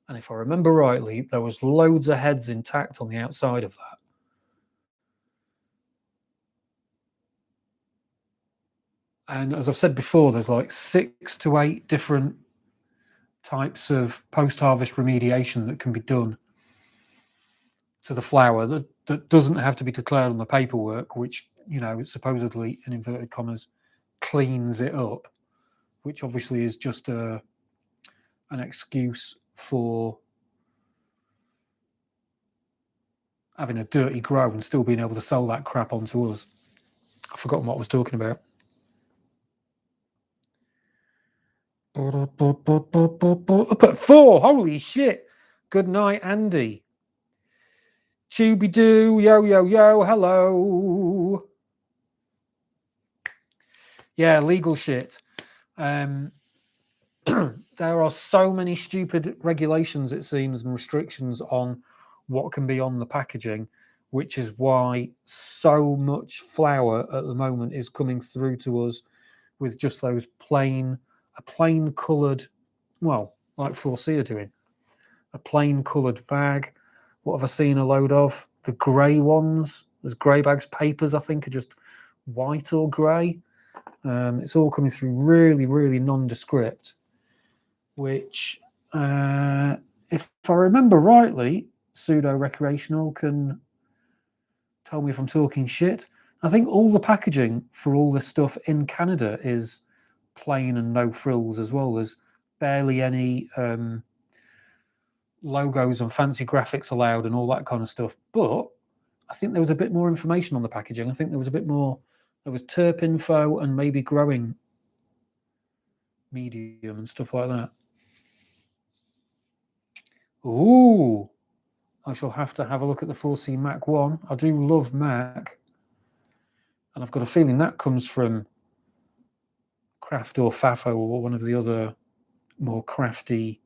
And if I remember rightly, there was loads of heads intact on the outside of that. And as I've said before, there's like 6 to 8 different types of post-harvest remediation that can be done to the flower that doesn't have to be declared on the paperwork, which, you know, supposedly, in inverted commas, cleans it up, which obviously is just an excuse for having a dirty grow and still being able to sell that crap onto us. I've forgotten what I was talking about. Up at 4, holy shit. Good night, Andy. Chooby doo, yo, yo, yo, hello. Yeah, legal shit. There are so many stupid regulations, it seems, and restrictions on what can be on the packaging, which is why so much flour at the moment is coming through to us with just those plain coloured, well, like 4C are doing, a plain coloured bag. What have I seen a load of? The grey ones. There's grey bags. Papers, I think, are just white or grey. It's all coming through really, really nondescript, which, if I remember rightly, pseudo-recreational can tell me if I'm talking shit. I think all the packaging for all this stuff in Canada is plain and no frills as well. There's barely any logos and fancy graphics allowed and all that kind of stuff. But I think there was a bit more information on the packaging. I think there was a bit more, there was terp info and maybe growing medium and stuff like that. Ooh, I shall have to have a look at the 4C Mac 1. I do love Mac. And I've got a feeling that comes from Craft or Fafo or one of the other more crafty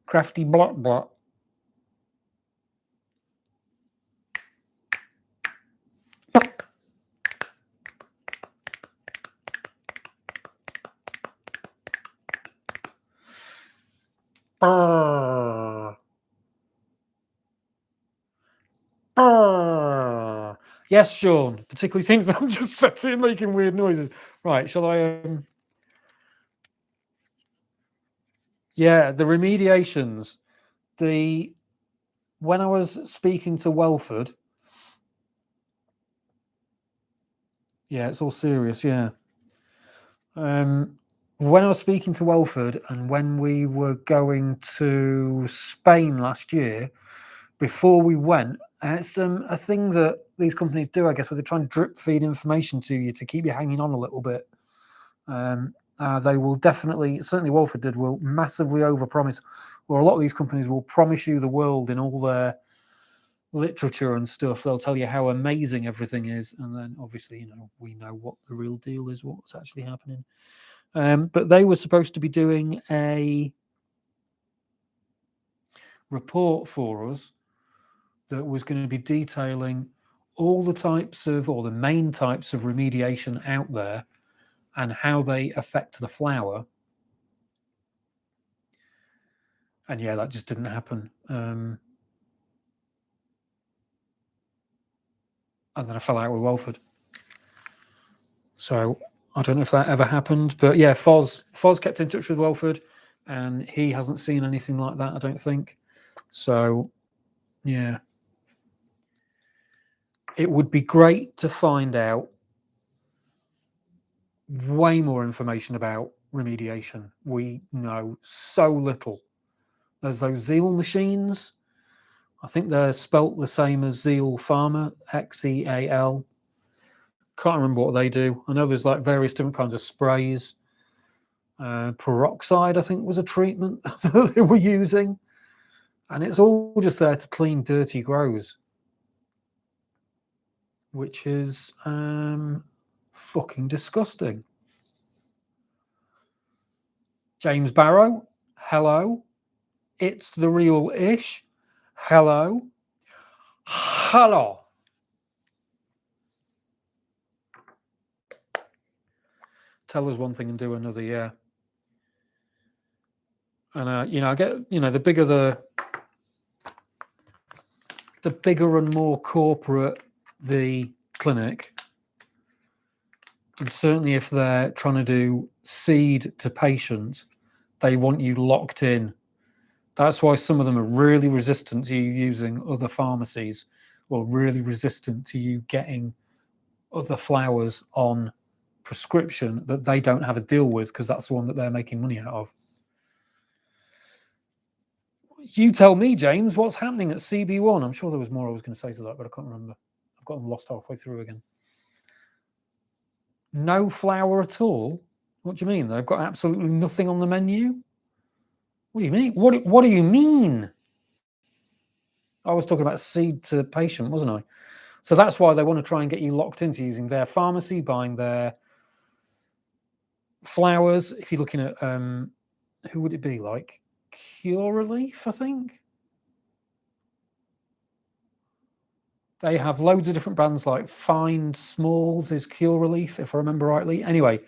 crafty blot. Yes, Sean. Particularly since I'm just sat here making weird noises. Right, shall I? Yeah, the remediations. When I was speaking to Welford. Yeah, it's all serious. Yeah. When I was speaking to Welford and when we were going to Spain last year, before we went, it's a thing that these companies do, I guess, where they try and drip feed information to you to keep you hanging on a little bit. They will definitely, certainly Welford did, will massively overpromise, or a lot of these companies will promise you the world in all their literature and stuff. They'll tell you how amazing everything is, and then obviously, you know, we know what the real deal is, what's actually happening. But they were supposed to be doing a report for us that was going to be detailing all the types of, or the main types of remediation out there and how they affect the flower. And yeah, that just didn't happen. And then I fell out with Welford. So I don't know if that ever happened, but yeah, Foz kept in touch with Welford, and he hasn't seen anything like that, I don't think. So yeah, it would be great to find out way more information about remediation. We know so little. There's those Zeal machines. I think they're spelt the same as Zeal Pharma, XEAL. Can't remember what they do. I know there's like various different kinds of sprays. Peroxide, I think, was a treatment that they were using. And it's all just there to clean dirty grows, which is fucking disgusting. James Barrow, hello. It's the real ish. Hello. Hello. Tell us one thing and do another, yeah. And I get, the bigger and more corporate the clinic, and certainly if they're trying to do seed to patient, they want you locked in. That's why some of them are really resistant to you using other pharmacies, or really resistant to you getting other flowers on prescription that they don't have a deal with, because that's the one that they're making money out of. You tell me, James, what's happening at CB1? I'm sure there was more I was going to say to that, but I can't remember. I've gotten lost halfway through again. No flower at all? What do you mean? They've got absolutely nothing on the menu? What do you mean? What do you mean? I was talking about seed to patient, wasn't I? So that's why they want to try and get you locked into using their pharmacy, buying their flowers. If you're looking at, who would it be? Like Curaleaf, I think? They have loads of different brands, like Find Smalls is Curaleaf, if I remember rightly. Anyway,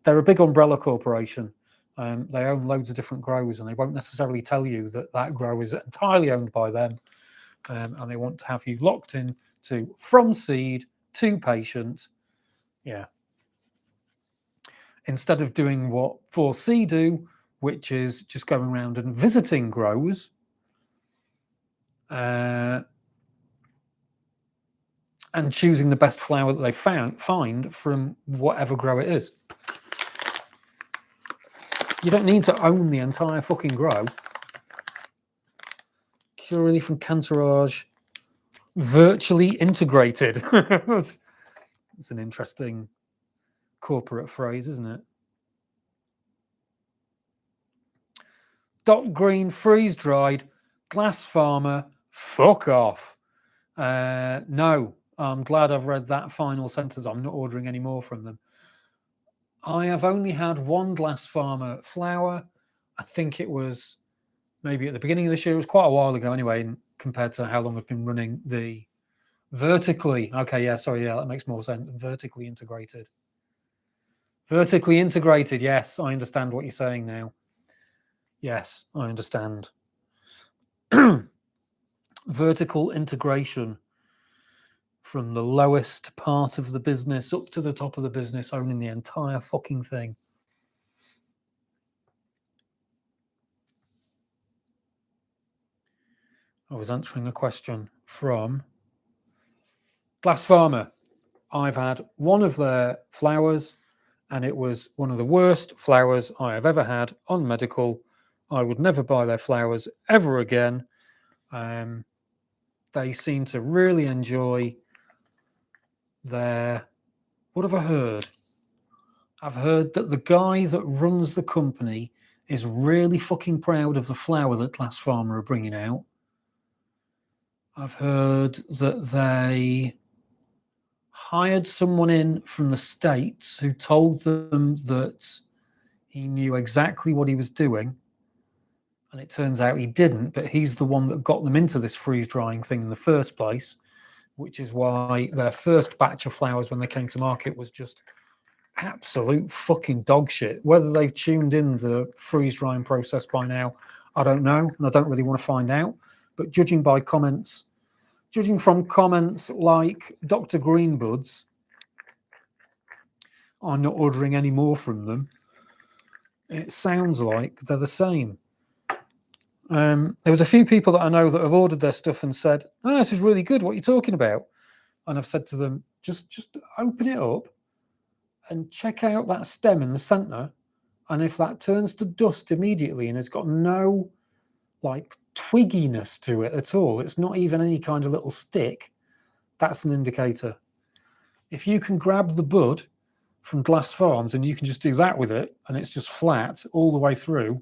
they're a big umbrella corporation. They own loads of different grows, and they won't necessarily tell you that that grow is entirely owned by them. And they want to have you locked in to from seed to patient. Yeah. Instead of doing what 4C do, which is just going around and visiting grows, and choosing the best flower that they find from whatever grow it is. You don't need to own the entire fucking grow. Curaleaf and Cantourage, virtually integrated. That's an interesting corporate phrase, isn't it? Doc Green, freeze-dried, glass farmer, fuck off. No, I'm glad I've read that final sentence. I'm not ordering any more from them. I have only had one glass farmer flower. I think it was maybe at the beginning of this year. It was quite a while ago anyway, compared to how long I've been running the vertically. Okay, yeah, sorry, yeah, that makes more sense. Vertically integrated. Vertically integrated, yes, I understand what you're saying now. Yes, I understand. Vertical integration. From the lowest part of the business up to the top of the business, owning the entire fucking thing. I was answering the question from Glass Farmer. I've had one of their flowers, and it was one of the worst flowers I have ever had on medical. I would never buy their flowers ever again. They seem to really enjoy their... What have I heard? I've heard that the guy that runs the company is really fucking proud of the flower that Glass Farmer are bringing out. I've heard that they hired someone in from the States who told them that he knew exactly what he was doing. And it turns out he didn't, but he's the one that got them into this freeze-drying thing in the first place, which is why their first batch of flowers when they came to market was just absolute fucking dog shit. Whether they've tuned in the freeze drying process by now, I don't know, and I don't really want to find out. But judging from comments like Dr. Greenbuds, I'm not ordering any more from them. It sounds like they're the same. There was a few people that I know that have ordered their stuff and said, "Oh, this is really good. What are you talking about?" And I've said to them, just open it up and check out that stem in the center, and if that turns to dust immediately and it's got no like twigginess to it at all, it's not even any kind of little stick, that's an indicator. If you can grab the bud from Glass Farms and you can just do that with it, and it's just flat all the way through,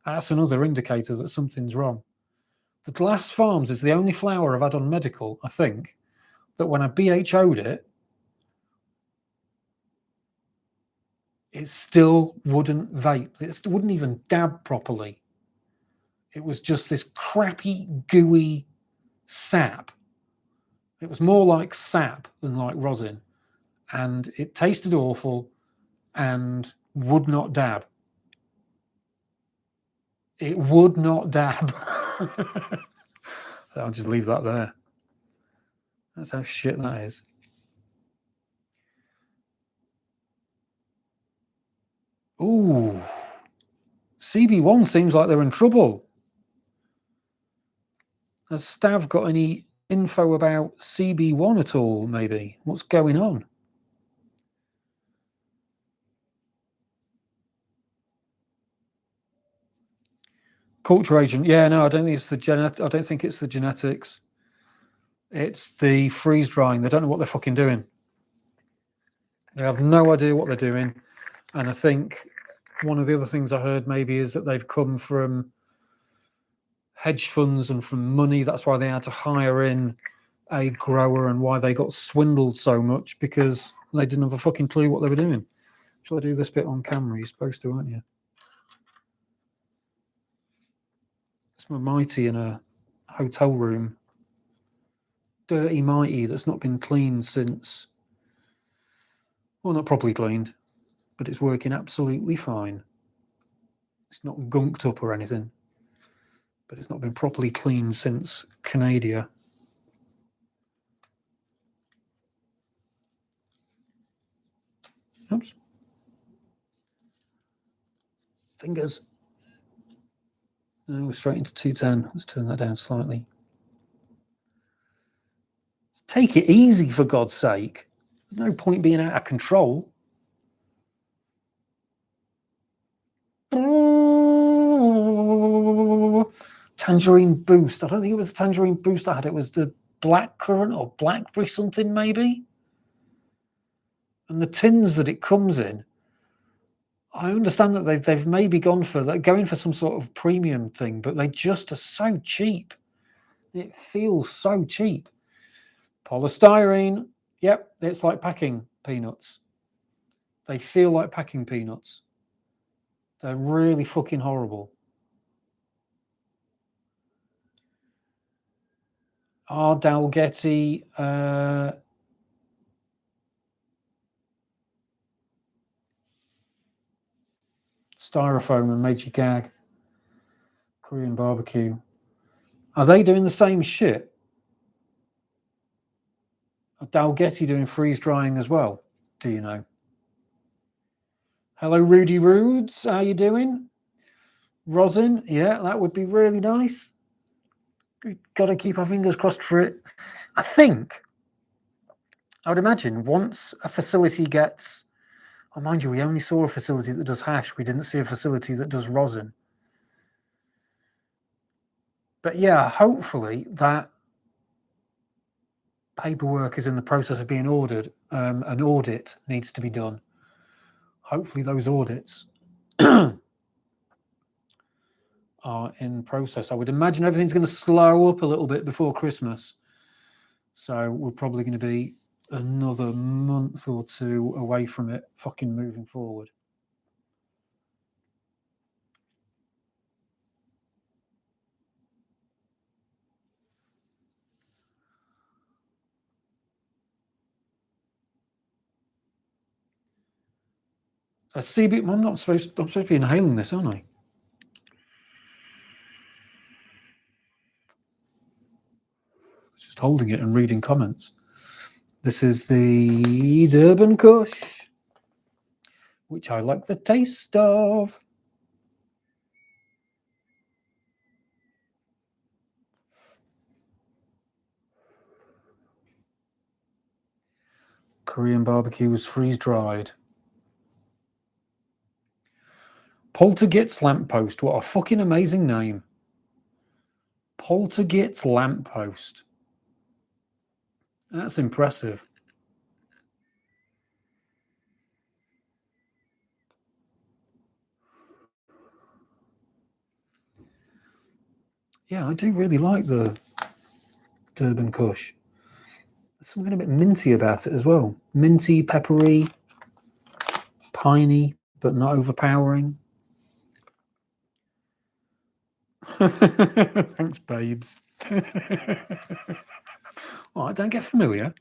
that's another indicator that something's wrong. The Glass Farms is the only flower I've had on medical, I think, that when I BHO'd it, it still wouldn't vape. It wouldn't even dab properly. It was just this crappy, gooey sap. It was more like sap than like rosin. And it tasted awful and would not dab. It would not dab. I'll just leave that there. That's how shit that is. Ooh. CB1 seems like they're in trouble. Has Stav got any info about CB1 at all, maybe? What's going on? Cultivation. Yeah, no, I don't think it's the I don't think it's the genetics. It's the freeze drying. They don't know what they're fucking doing. They have no idea what they're doing. And I think one of the other things I heard maybe is that they've come from hedge funds and from money. That's why they had to hire in a grower and why they got swindled so much, because they didn't have a fucking clue what they were doing. Shall I do this bit on camera? You're supposed to, aren't you? It's my mighty in a hotel room. Dirty mighty that's not been cleaned since, well, not properly cleaned, but it's working absolutely fine. It's not gunked up or anything, but it's not been properly cleaned since Canada. Oops. Fingers. No, we're straight into 210. Let's turn that down slightly. Take it easy, for God's sake. There's no point being out of control. Tangerine Boost. I don't think it was the Tangerine Boost I had. It was the black currant or blackberry something, maybe. And the tins that it comes in, I understand that they've maybe going for some sort of premium thing, but they just are so cheap. It feels so cheap. Polystyrene. Yep, it's like packing peanuts. They feel like packing peanuts. They're really fucking horrible. Our Dalgety styrofoam and made you gag. Korean barbecue. Are they doing the same shit? Are Dalgety doing freeze drying as well? Do you know? Hello, Rudy Roods. How you doing? Rosin. Yeah, that would be really nice. Got to keep our fingers crossed for it. I think, I would imagine, once a facility gets... Oh, mind you, we only saw a facility that does hash. We didn't see a facility that does rosin. But yeah, hopefully that paperwork is in the process of being ordered. An audit needs to be done. Hopefully those audits are in process. I would imagine everything's going to slow up a little bit before Christmas. So we're probably going to be another month or two away from it fucking moving forward. I'm not supposed to be inhaling this, aren't I? Just holding it and reading comments. This is the Durban Kush, which I like the taste of. Korean barbecue was freeze-dried. Poltergeist Lamppost. What a fucking amazing name. Poltergeist Lamppost. That's impressive. I do really like the Durban Kush. There's something a bit minty about it as well. Minty, peppery, piney, but not overpowering. Thanks, babes. All right, don't get familiar.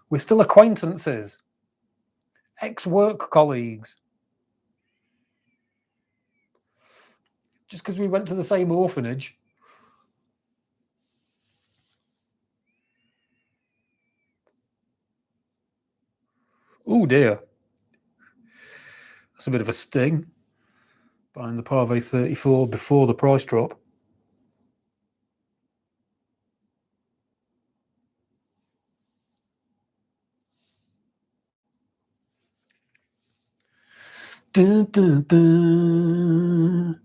We're still acquaintances, ex-work colleagues. Just because we went to the same orphanage. Oh dear. That's a bit of a sting. Buying the Parve 34 before the price drop. Dun, dun, dun.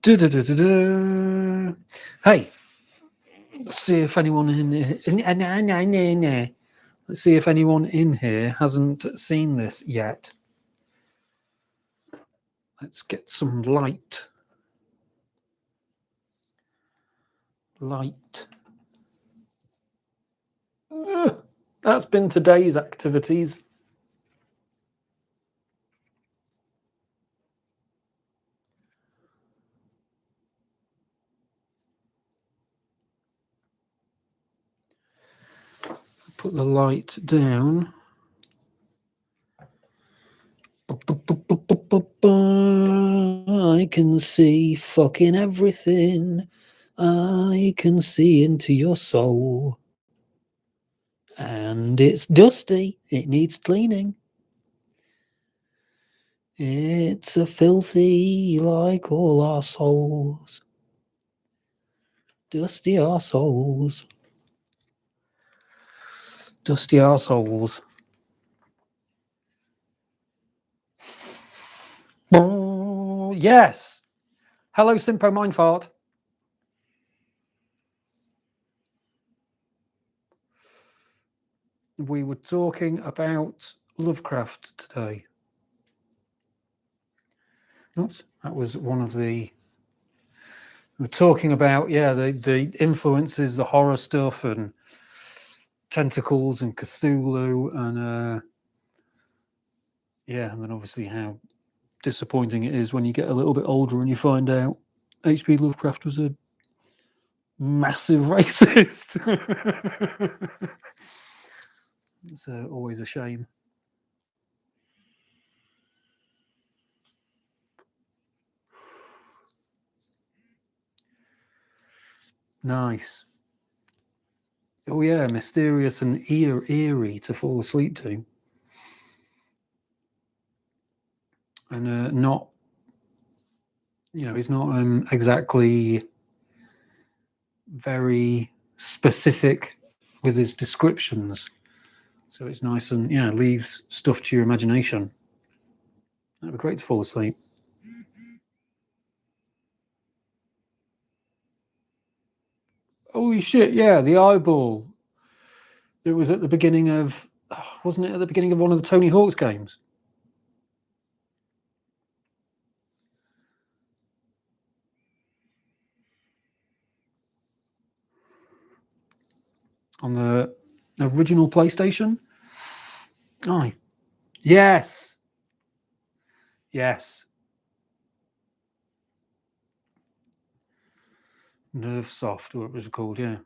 Du, du, du, du, du. Hey, let's see if anyone let's see if anyone in here hasn't seen this yet. Let's get some light. Light. That's been today's activities. Put the light down. I can see fucking everything. I can see into your soul. And it's dusty. It needs cleaning. It's a filthy like all our souls. Dusty our souls. Dusty our souls. Oh, yes. Hello, Simpo Mindfart. We were talking about Lovecraft today. Oops, that was one of the... We were talking about, yeah, the influences, the horror stuff, and tentacles and Cthulhu, and yeah, and then obviously how disappointing it is when you get a little bit older and you find out H.P. Lovecraft was a massive racist. It's always a shame. Nice. Oh yeah, mysterious and eerie to fall asleep to, and not, you know, he's not exactly very specific with his descriptions, so it's nice and, yeah, leaves stuff to your imagination. That'd be great to fall asleep. Holy shit! Yeah, the eyeball. It was at the beginning of, wasn't it at the beginning of one of the Tony Hawk's games? On the original PlayStation? Oh, yes. Yes. Nerve Soft, or it was called, yeah.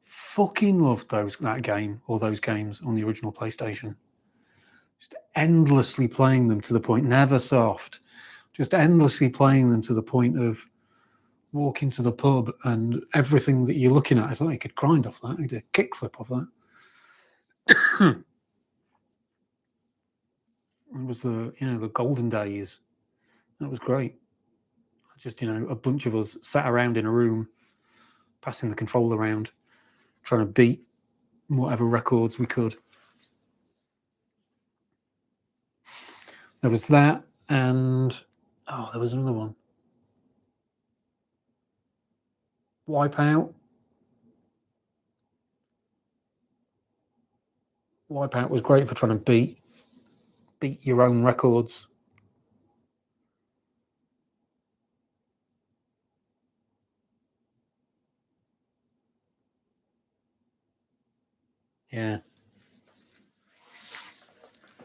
Fucking loved that game, or those games on the original PlayStation. Just endlessly playing them to the point, never soft, just endlessly playing them to the point of walking to the pub and everything that you're looking at, I thought you could grind off that. You did a kickflip off that. It was the golden days. That was great. Just, a bunch of us sat around in a room, passing the controller around, trying to beat whatever records we could. There was that, and there was another one. Wipeout. Wipeout was great for trying to beat your own records. Yeah.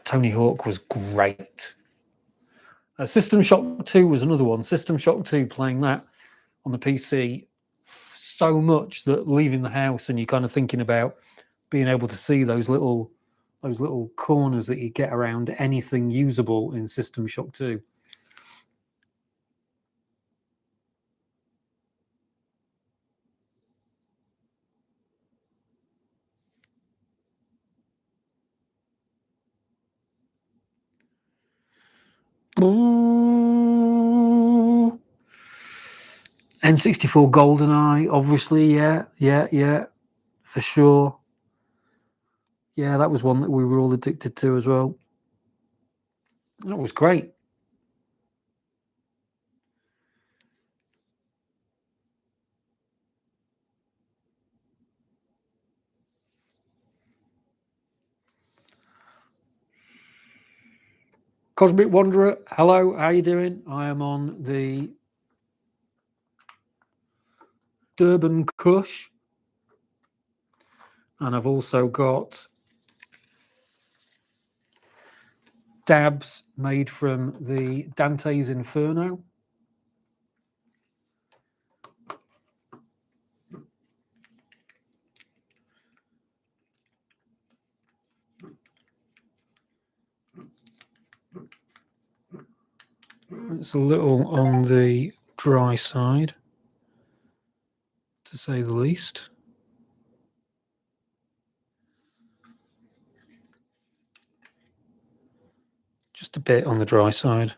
Tony Hawk was great. System Shock 2 was another one. System Shock 2, playing that on the PC so much that leaving the house and you're kind of thinking about being able to see those little corners that you get around anything usable in System Shock 2. N64 GoldenEye, obviously, yeah, for sure. Yeah, that was one that we were all addicted to as well. That was great. Cosmic Wanderer, hello, how you doing? I am on the Durban Kush, and I've also got dabs made from the Dante's Inferno. It's a little on the dry side, to say the least. Just a bit on the dry side.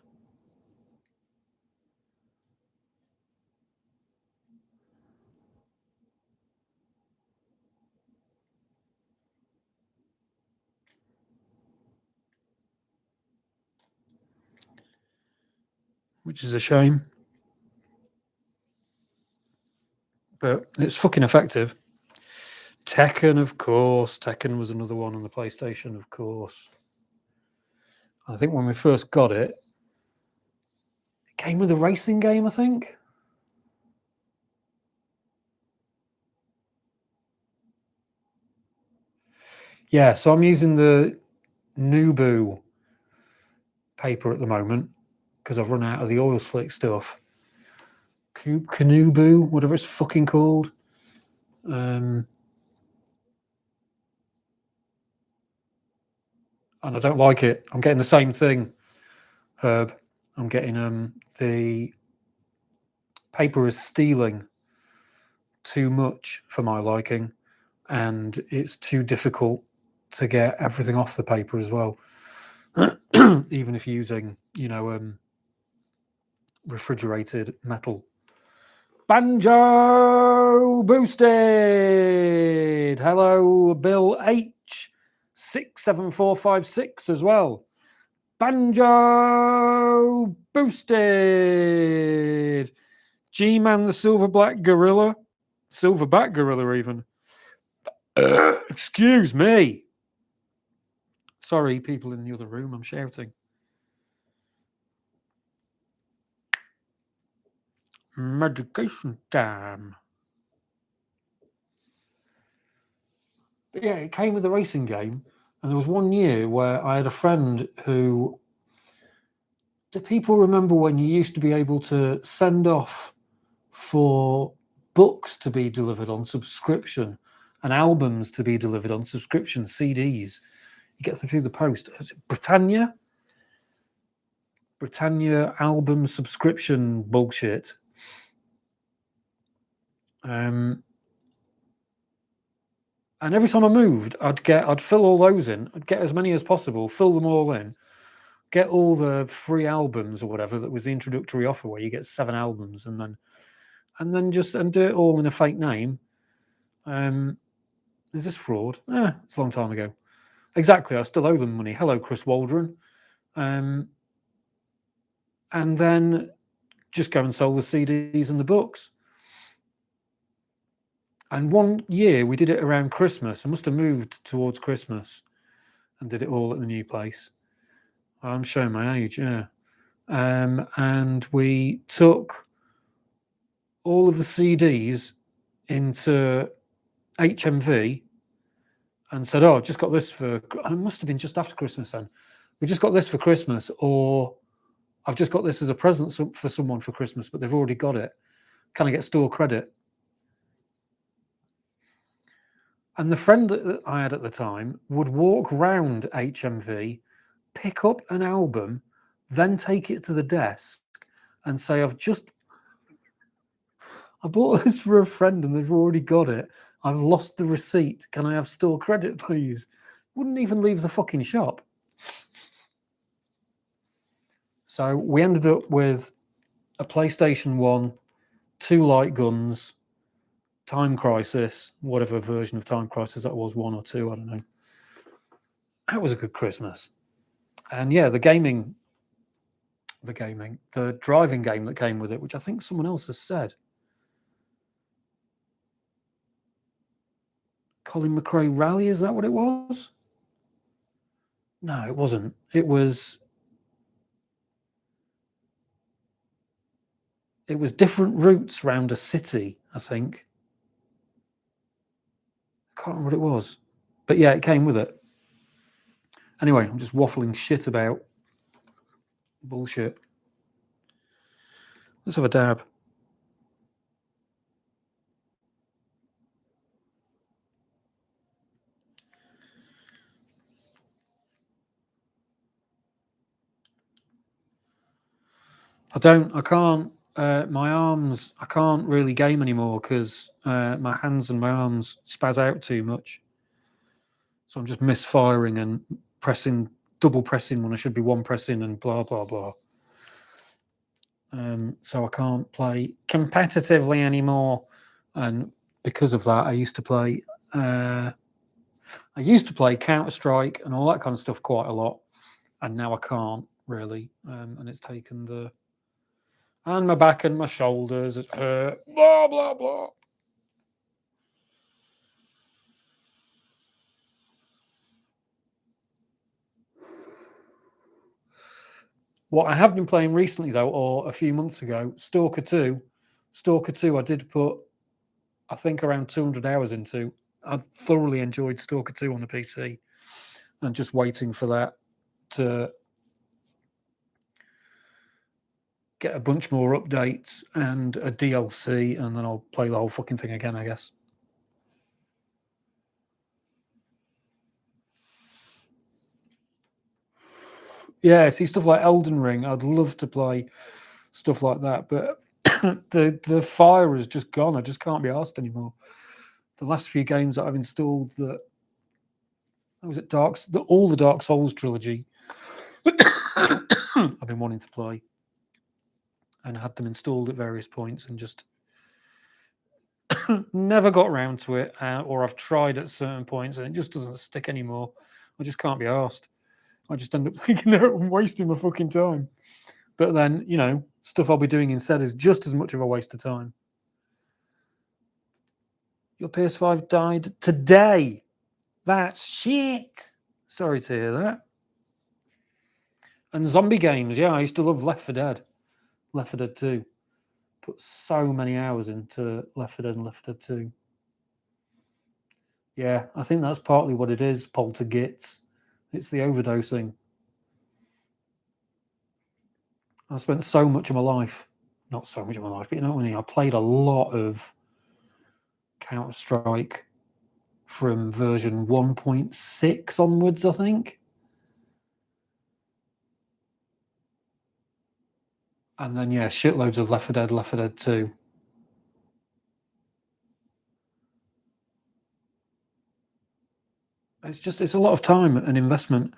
Which is a shame. But it's fucking effective. Tekken, of course. Tekken was another one on the PlayStation, of course. I think when we first got it, it came with a racing game, I think. Yeah, so I'm using the Nubu paper at the moment because I've run out of the oil slick stuff. Canubu, whatever it's fucking called. And I don't like it. I'm getting the same thing, Herb. I'm getting the paper is stealing too much for my liking, and it's too difficult to get everything off the paper as well. Even if using, refrigerated metal. Banjo boosted. Hello, Bill H67456 as well. Banjo boosted. G-Man the Silverback Gorilla. Silverback Gorilla even. Excuse me. Sorry, people in the other room, I'm shouting. Medication time. But yeah, it came with a racing game. And there was one year where I had a friend who... Do people remember when you used to be able to send off for books to be delivered on subscription and albums to be delivered on subscription, CDs? You get them through the post. Britannia album subscription bullshit. And every time I moved, I'd fill all those in. I'd get as many as possible, fill them all in, get all the free albums or whatever that was the introductory offer where you get 7 albums, and then do it all in a fake name. Is this fraud? It's a long time ago. Exactly, I still owe them money. Hello, Chris Waldron. And then just go and sell the CDs and the books. And one year we did it around Christmas. I must have moved towards Christmas and did it all at the new place. I'm showing my age, yeah. And we took all of the CDs into HMV and said, "Oh, I've just got this for." It must have been just after Christmas then. We just got this for Christmas, or I've just got this as a present for someone for Christmas, but they've already got it. Can I get store credit? And the friend that I had at the time would walk round HMV, pick up an album, then take it to the desk and say, I bought this for a friend and they've already got it. I've lost the receipt. Can I have store credit, please? Wouldn't even leave the fucking shop. So we ended up with a PlayStation 1, 2 light guns, Time Crisis, whatever version of Time Crisis that was, 1 or 2, I don't know. That was a good Christmas. And yeah, the driving game that came with it, which I think someone else has said. Colin McRae Rally, is that what it was? No, it wasn't. It was different routes around a city, I think. I can't remember what it was. But yeah, it came with it. Anyway, I'm just waffling shit about bullshit. Let's have a dab. I can't, my arms, I can't really game anymore because my hands and my arms spaz out too much. So I'm just misfiring and double pressing when I should be one pressing and blah, blah, blah. So I can't play competitively anymore. And because of that, I used to play Counter-Strike and all that kind of stuff quite a lot. And now I can't really. And it's taken and my back and my shoulders, it hurt, blah, blah, blah. What I have been playing recently, though, or a few months ago, Stalker 2. Stalker 2, I did put, I think, around 200 hours into. I thoroughly enjoyed Stalker 2 on the PC and just waiting for that to get a bunch more updates and a DLC, and then I'll play the whole fucking thing again, I guess. Yeah, see, stuff like Elden Ring, I'd love to play stuff like that, but the fire has just gone. I just can't be asked anymore. The last few games that I've installed, all the Dark Souls trilogy, I've been wanting to play, and had them installed at various points, and just never got around to it, or I've tried at certain points, and it just doesn't stick anymore. I just can't be asked. I just end up thinking I'm wasting my fucking time. But then, stuff I'll be doing instead is just as much of a waste of time. Your PS5 died today. That's shit. Sorry to hear that. And zombie games, yeah, I used to love Left 4 Dead. Left 4 Dead 2. Put so many hours into Left 4 Dead and Left 4 Dead 2. Yeah, I think that's partly what it is, poltergits. It's the overdosing. I spent so much of my life, not so much of my life, but I played a lot of Counter-Strike from version 1.6 onwards, I think. And then, yeah, shitloads of Left 4 Dead 2. It's a lot of time and investment.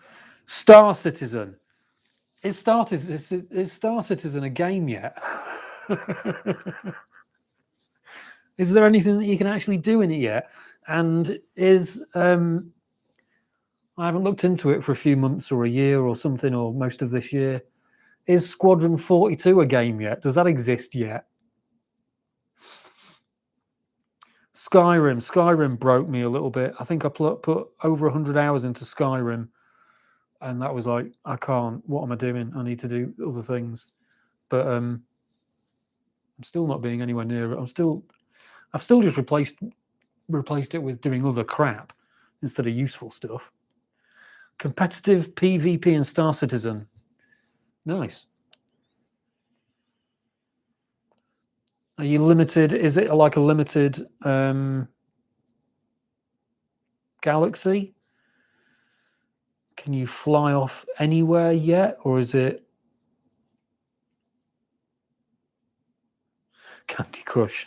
Star Citizen. Is Star Citizen a game yet? Is there anything that you can actually do in it yet? And I haven't looked into it for a few months or a year or something, or most of this year. Is Squadron 42 a game yet? Does that exist yet? Skyrim broke me a little bit. I think I put over 100 hours into Skyrim, and that was like, I can't. What am I doing? I need to do other things. But I'm still not being anywhere near it. I've still just replaced it with doing other crap instead of useful stuff. Competitive PvP and Star Citizen. Nice. Are you limited? Is it like a limited galaxy? Can you fly off anywhere yet? Or is it Candy Crush?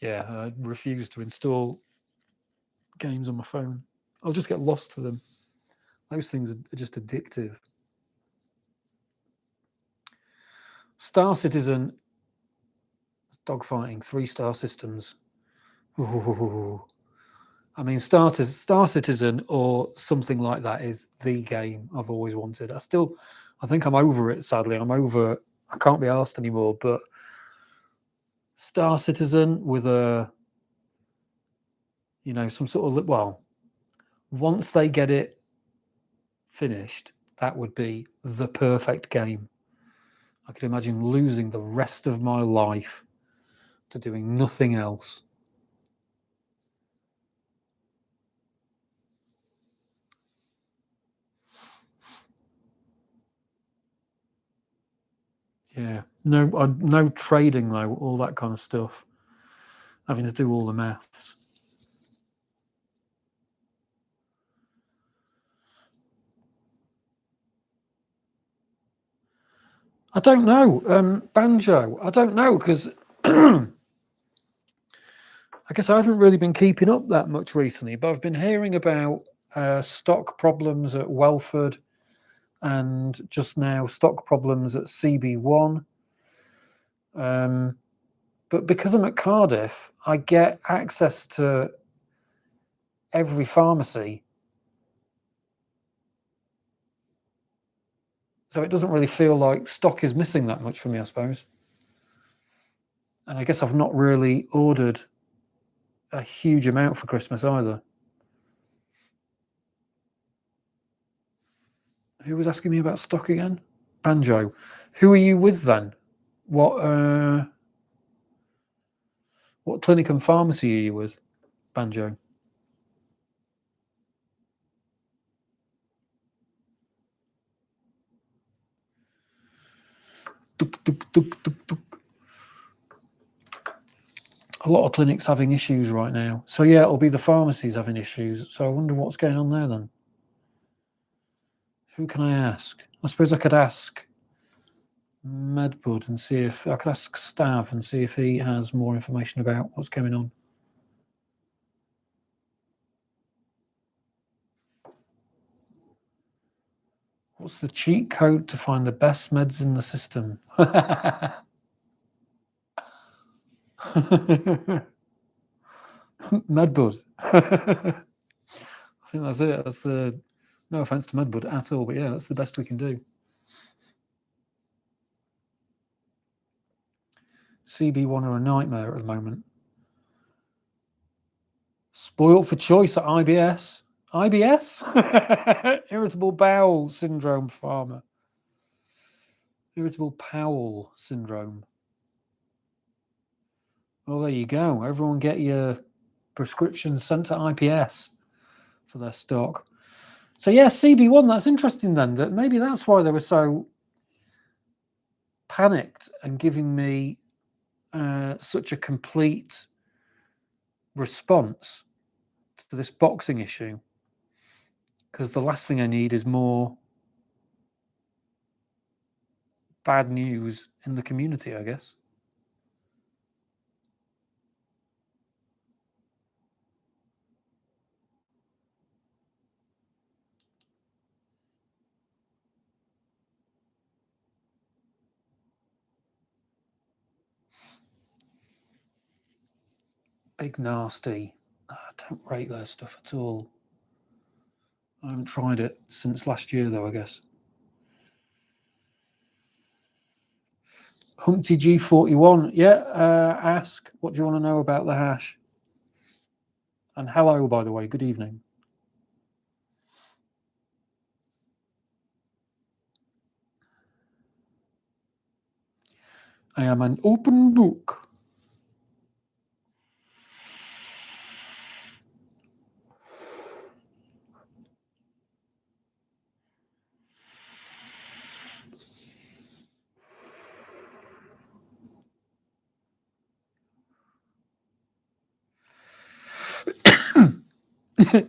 Yeah, I refuse to install games on my phone. I'll just get lost to them. Those things are just addictive. Star Citizen, dogfighting, 3-star systems. Ooh. I mean, Star Citizen or something like that is the game I've always wanted. I think I'm over it, sadly. I can't be asked anymore, but Star Citizen with some sort of, well, once they get it finished, that would be the perfect game. I could imagine losing the rest of my life to doing nothing else. Yeah, no trading though, all that kind of stuff. Having to do all the maths. I don't know, Banjo. I don't know because I guess I haven't really been keeping up that much recently. But I've been hearing about stock problems at Welford, and just now stock problems at CB1. But because I'm at Cardiff, I get access to every pharmacy. So it doesn't really feel like stock is missing that much for me, I suppose. And I guess I've not really ordered a huge amount for Christmas either. Who was asking me about stock again? Banjo. Who are you with then? What clinic and pharmacy are you with, Banjo? A lot of clinics having issues right now. So yeah, it'll be the pharmacies having issues. So I wonder what's going on there then. Who can I ask? I suppose I could ask Medbud and see if I could ask Stav and see if he has more information about what's going on. What's the cheat code to find the best meds in the system? Medbud. I think that's it. That's the, no offense to Medbud at all, but yeah, that's the best we can do. CB1 are a nightmare at the moment. Spoiled for choice at IBS. IBS? Irritable bowel syndrome, farmer. Irritable bowel syndrome. Well, there you go. Everyone get your prescriptions sent to IPS for their stock. So yeah, CB1, that's interesting then. That maybe that's why they were so panicked and giving me such a complete response to this boxing issue. Because the last thing I need is more bad news in the community, I guess. Big Nasty. I don't rate their stuff at all. I haven't tried it since last year, though, I guess. Humpty G41. Yeah, ask, what do you want to know about the hash? And hello, by the way, good evening. I am an open book.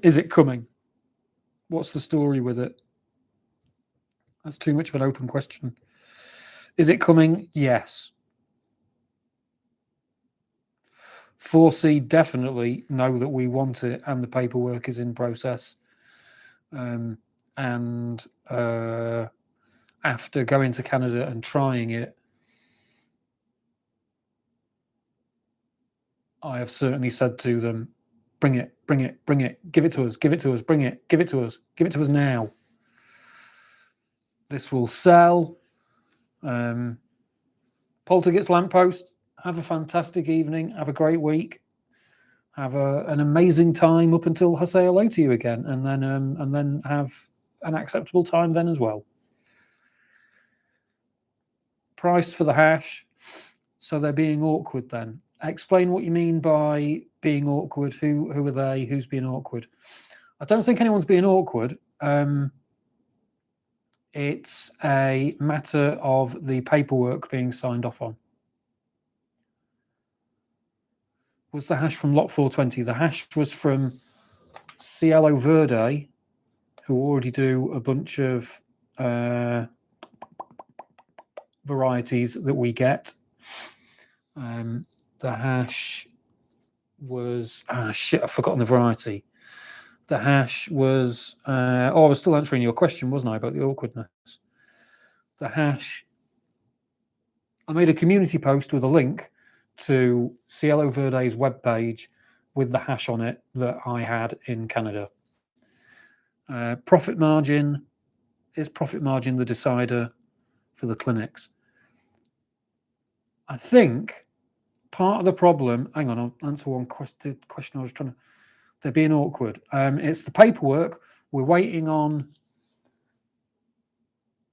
Is it coming? What's the story with it? That's too much of an open question. Is it coming? Yes. 4C definitely know that we want it, and the paperwork is in process. And after going to Canada and trying it, I have certainly said to them, bring it, bring it, bring it, give it to us, give it to us, bring it, give it to us, give it to us now. This will sell. Poltergeist Lamppost, have a fantastic evening, have a great week, have an amazing time up until I say hello to you again, and then have an acceptable time then as well. Price for the hash. So they're being awkward then. Explain what you mean by being awkward. Who are they? Who's being awkward? I don't think anyone's being awkward. It's a matter of the paperwork being signed off on. Was the hash from Lot 420? The hash was from Cielo Verde, who already do a bunch of varieties that we get. The hash was shit, I've forgotten the variety. The hash was I was still answering your question, wasn't I, about the awkwardness? The hash, I made a community post with a link to Cielo Verde's webpage with the hash on it that I had in Canada. Profit margin, is profit margin the decider for the clinics? I think part of the problem, hang on, I'll answer one question I was trying to, they're being awkward. It's the paperwork. We're waiting on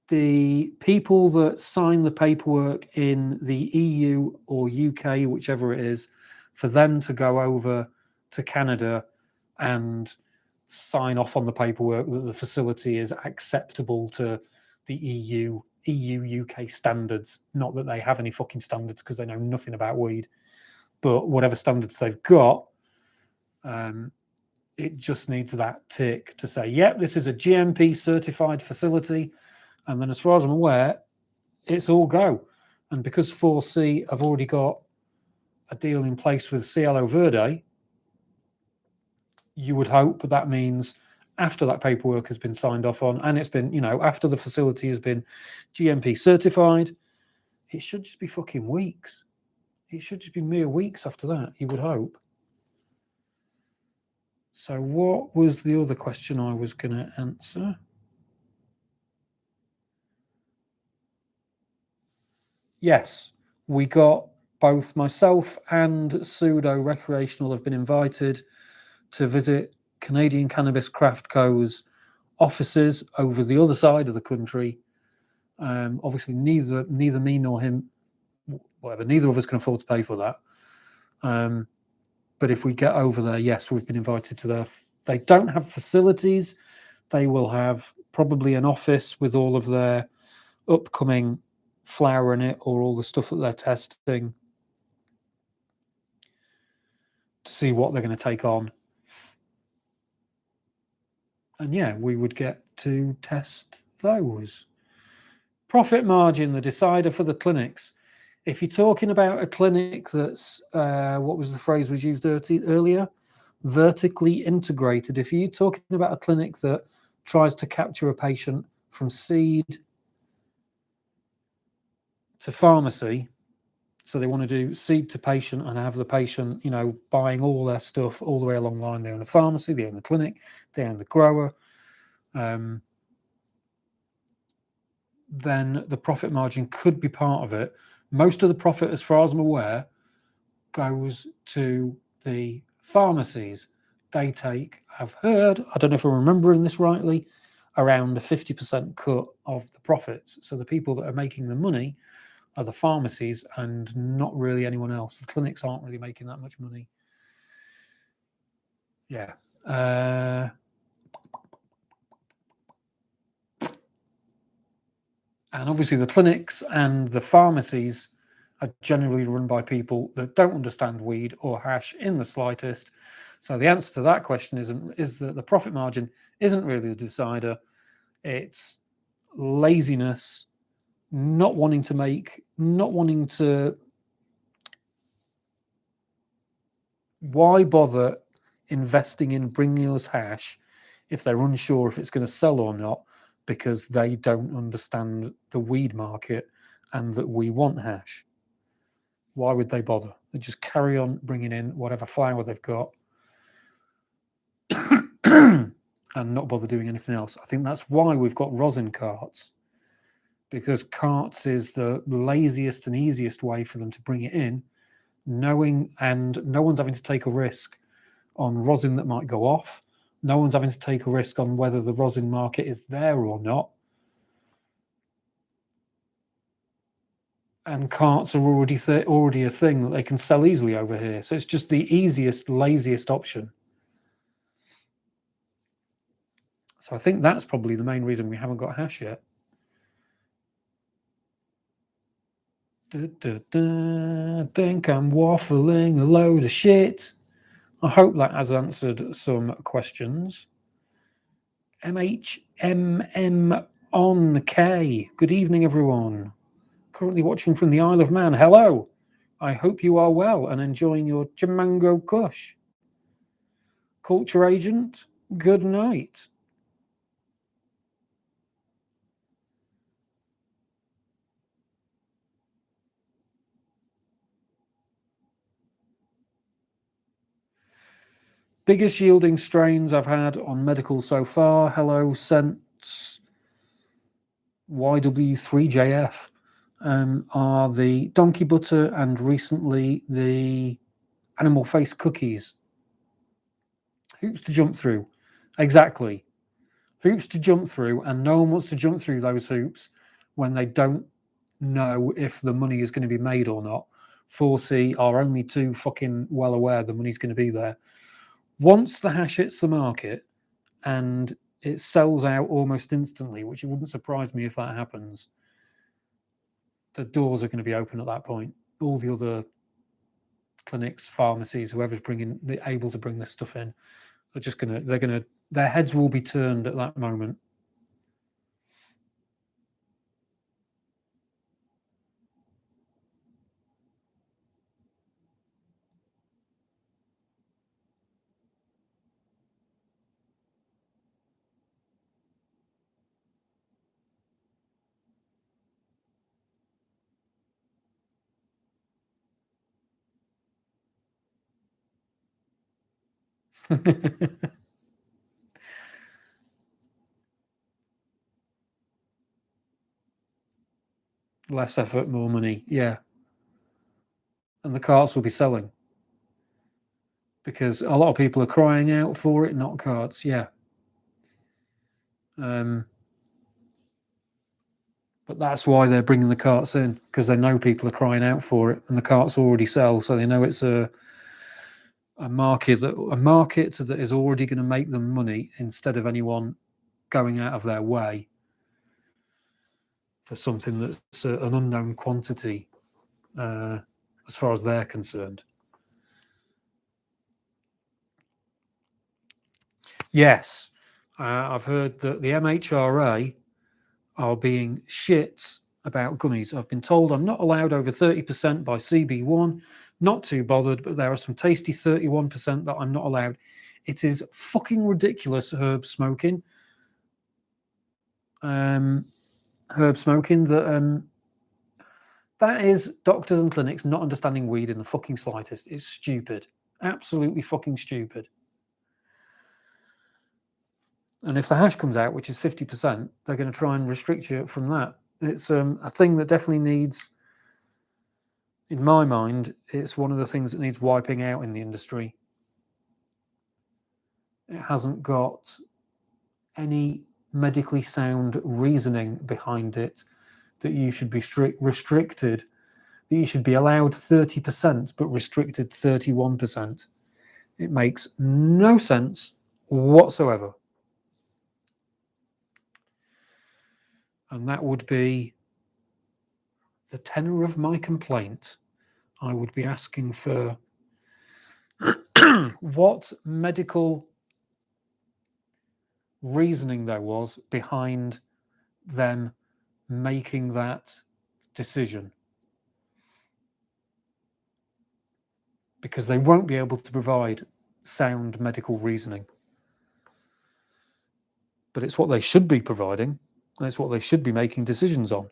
the people that sign the paperwork in the EU or UK, whichever it is, for them to go over to Canada and sign off on the paperwork that the facility is acceptable to the EU UK standards. Not that they have any fucking standards, because they know nothing about weed, but whatever standards they've got, it just needs that tick to say, yep, this is a GMP certified facility. And then as far as I'm aware, it's all go. And because 4C have already got a deal in place with Cielo Verde, you would hope that means after that paperwork has been signed off on, and it's been, after the facility has been GMP certified, it should just be fucking weeks. It should just be mere weeks after that, you would hope. So what was the other question I was going to answer? Yes, we got both myself and Pseudo Recreational have been invited to visit Canadian Cannabis Craft Co.'s offices over the other side of the country. Obviously, neither me nor him, whatever, neither of us can afford to pay for that. But if we get over there, yes, we've been invited to there. They don't have facilities. They will have probably an office with all of their upcoming flower in it, or all the stuff that they're testing, to see what they're going to take on. And yeah, we would get to test those. Profit margin, the decider for the clinics. If you're talking about a clinic that's, what was the phrase was used earlier? Vertically integrated. If you're talking about a clinic that tries to capture a patient from seed to pharmacy, so they want to do seed to patient and have the patient, buying all their stuff all the way along the line. They own a pharmacy, they own the clinic, they own the grower. Then the profit margin could be part of it. Most of the profit, as far as I'm aware, goes to the pharmacies. They take, I've heard, I don't know if I'm remembering this rightly, around a 50% cut of the profits. So the people that are making the money are the pharmacies and not really anyone else. The clinics aren't really making that much money. Yeah. And obviously the clinics and the pharmacies are generally run by people that don't understand weed or hash in the slightest. So the answer to that question is that the profit margin isn't really the decider. It's laziness, not wanting to. Why bother investing in bringing us hash if they're unsure if it's going to sell or not, because they don't understand the weed market and that we want hash? Why would they bother? They just carry on bringing in whatever flower they've got and not bother doing anything else. I think that's why we've got rosin carts, because carts is the laziest and easiest way for them to bring it in, knowing, and no one's having to take a risk on rosin that might go off. No one's having to take a risk on whether the rosin market is there or not. And carts are already a thing that they can sell easily over here. So it's just the easiest, laziest option. So I think that's probably the main reason we haven't got hash yet. Think I'm waffling a load of shit. I hope that has answered some questions. MHMM on K. Good evening, everyone. Currently watching from the Isle of Man. Hello. I hope you are well and enjoying your Jamango Kush. Culture Agent, good night. Biggest yielding strains I've had on medical so far. Hello, Sense YW3JF. Are the donkey butter and recently the animal face cookies. Hoops to jump through. Exactly. Hoops to jump through, and no one wants to jump through those hoops when they don't know if the money is going to be made or not. 4C are only too fucking well aware the money's going to be there. Once the hash hits the market and it sells out almost instantly, which it wouldn't surprise me if that happens, the doors are going to be open at that point. All the other clinics, pharmacies, whoever's able to bring this stuff in, their heads will be turned at that moment. Less effort, more money. Yeah. And the carts will be selling because a lot of people are crying out for it, not carts. Yeah. But that's why they're bringing the carts in, because they know people are crying out for it, and the carts already sell, so they know it's a market that is already going to make them money instead of anyone going out of their way for something that's an unknown quantity as far as they're concerned. Yes, I've heard that the MHRA are being shits about gummies. I've been told I'm not allowed over 30% by CB1. Not too bothered, but there are some tasty 31% that I'm not allowed. It is fucking ridiculous, herb smoking. That is doctors and clinics not understanding weed in the fucking slightest. It's stupid. Absolutely fucking stupid. And if the hash comes out, which is 50%, they're going to try and restrict you from that. It's a thing that definitely needs, in my mind, it's one of the things that needs wiping out in the industry. It hasn't got any medically sound reasoning behind it that you should be restricted, that you should be allowed 30% but restricted 31%. It makes no sense whatsoever. And that would be the tenor of my complaint, I would be asking for what medical reasoning there was behind them making that decision. Because they won't be able to provide sound medical reasoning. But it's what they should be providing. And it's what they should be making decisions on.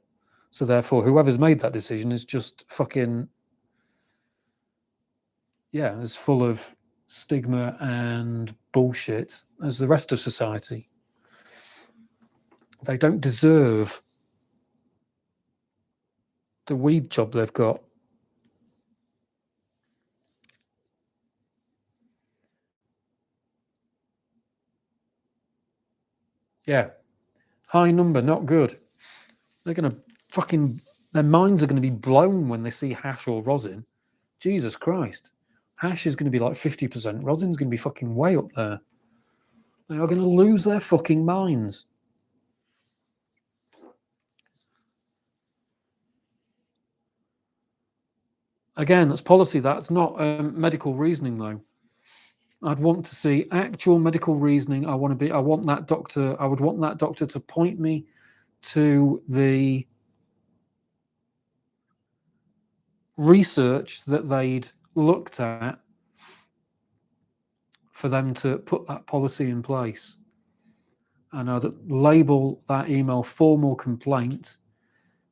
So therefore, whoever's made that decision is just fucking, yeah, as full of stigma and bullshit as the rest of society. They don't deserve the weed job they've got. Yeah. High number, not good. They're going to fucking, their minds are going to be blown when they see hash or rosin. Jesus Christ. Hash is going to be like 50%. Rosin's going to be fucking way up there. They are going to lose their fucking minds. Again, that's policy. That's not medical reasoning, though. I'd want to see actual medical reasoning. I want that doctor. I would want that doctor to point me to the research that they'd looked at for them to put that policy in place. And I'd label that email formal complaint,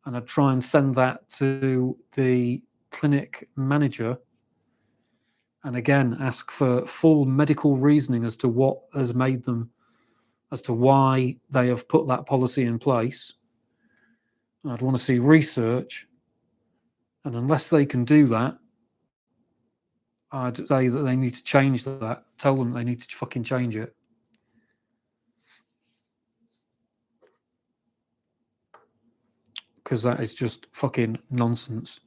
and I'd try and send that to the clinic manager, and again ask for full medical reasoning as to what has made them, as to why they have put that policy in place. And I'd want to see research, and unless they can do that, I'd say that they need to change that. Tell them they need to fucking change it. Because that is just fucking nonsense.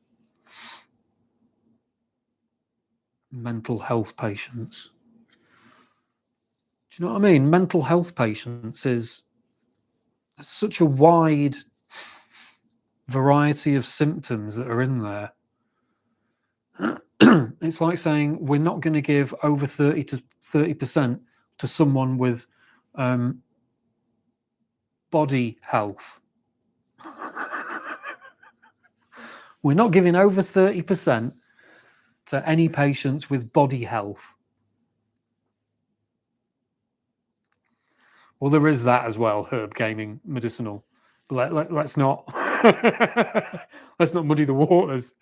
Mental health patients. Do you know what I mean? Mental health patients is such a wide variety of symptoms that are in there. It's like saying we're not going to give over 30% to someone with body health. We're not giving over 30% to any patients with body health. Well, there is that as well, herb gaming, medicinal. But let's not let's not muddy the waters.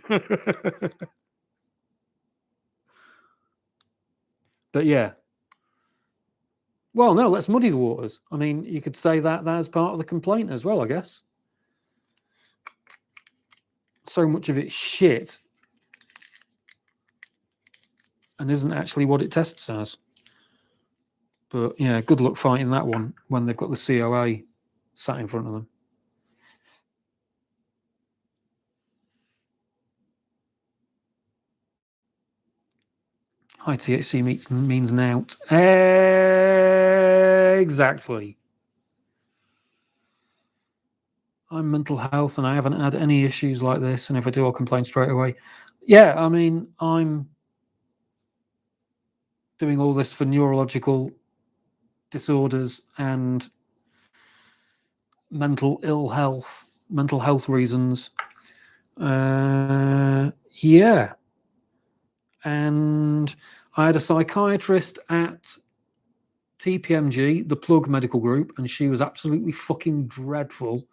But yeah. Well, no, let's muddy the waters. I mean, you could say that as part of the complaint as well, I guess. So much of it's shit and isn't actually what it tests as. But yeah, good luck fighting that one when they've got the COA sat in front of them. High THC means nout. Exactly. I'm mental health and I haven't had any issues like this. And if I do, I'll complain straight away. Yeah, I mean, I'm doing all this for neurological disorders and mental health reasons. Yeah. And I had a psychiatrist at TPMG, the Plug Medical Group, and she was absolutely fucking dreadful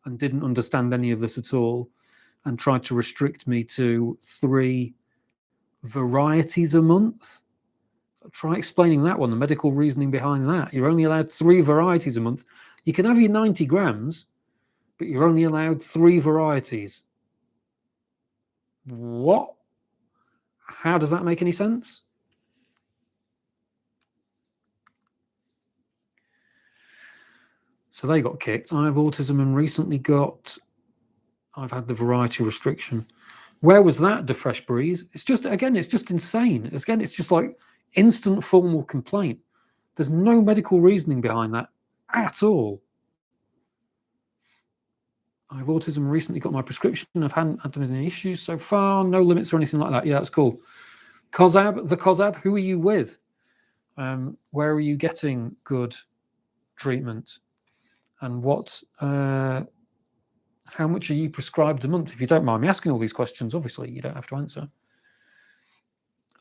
and didn't understand any of this at all and tried to restrict me to 3 varieties a month. Try explaining that one, the medical reasoning behind that. You're only allowed 3 varieties a month. You can have your 90 grams, but you're only allowed 3 varieties. What? How does that make any sense? So they got kicked. I have autism and recently I've had the variety restriction. Where was that, the fresh breeze? It's just insane. Again, it's just like instant formal complaint. There's no medical reasoning behind that at all. I have autism, recently got my prescription. I've hadn't had any issues so far. No limits or anything like that. Yeah, that's cool. The COSAB, who are you with? Where are you getting good treatment? And how much are you prescribed a month? If you don't mind me asking all these questions, obviously you don't have to answer.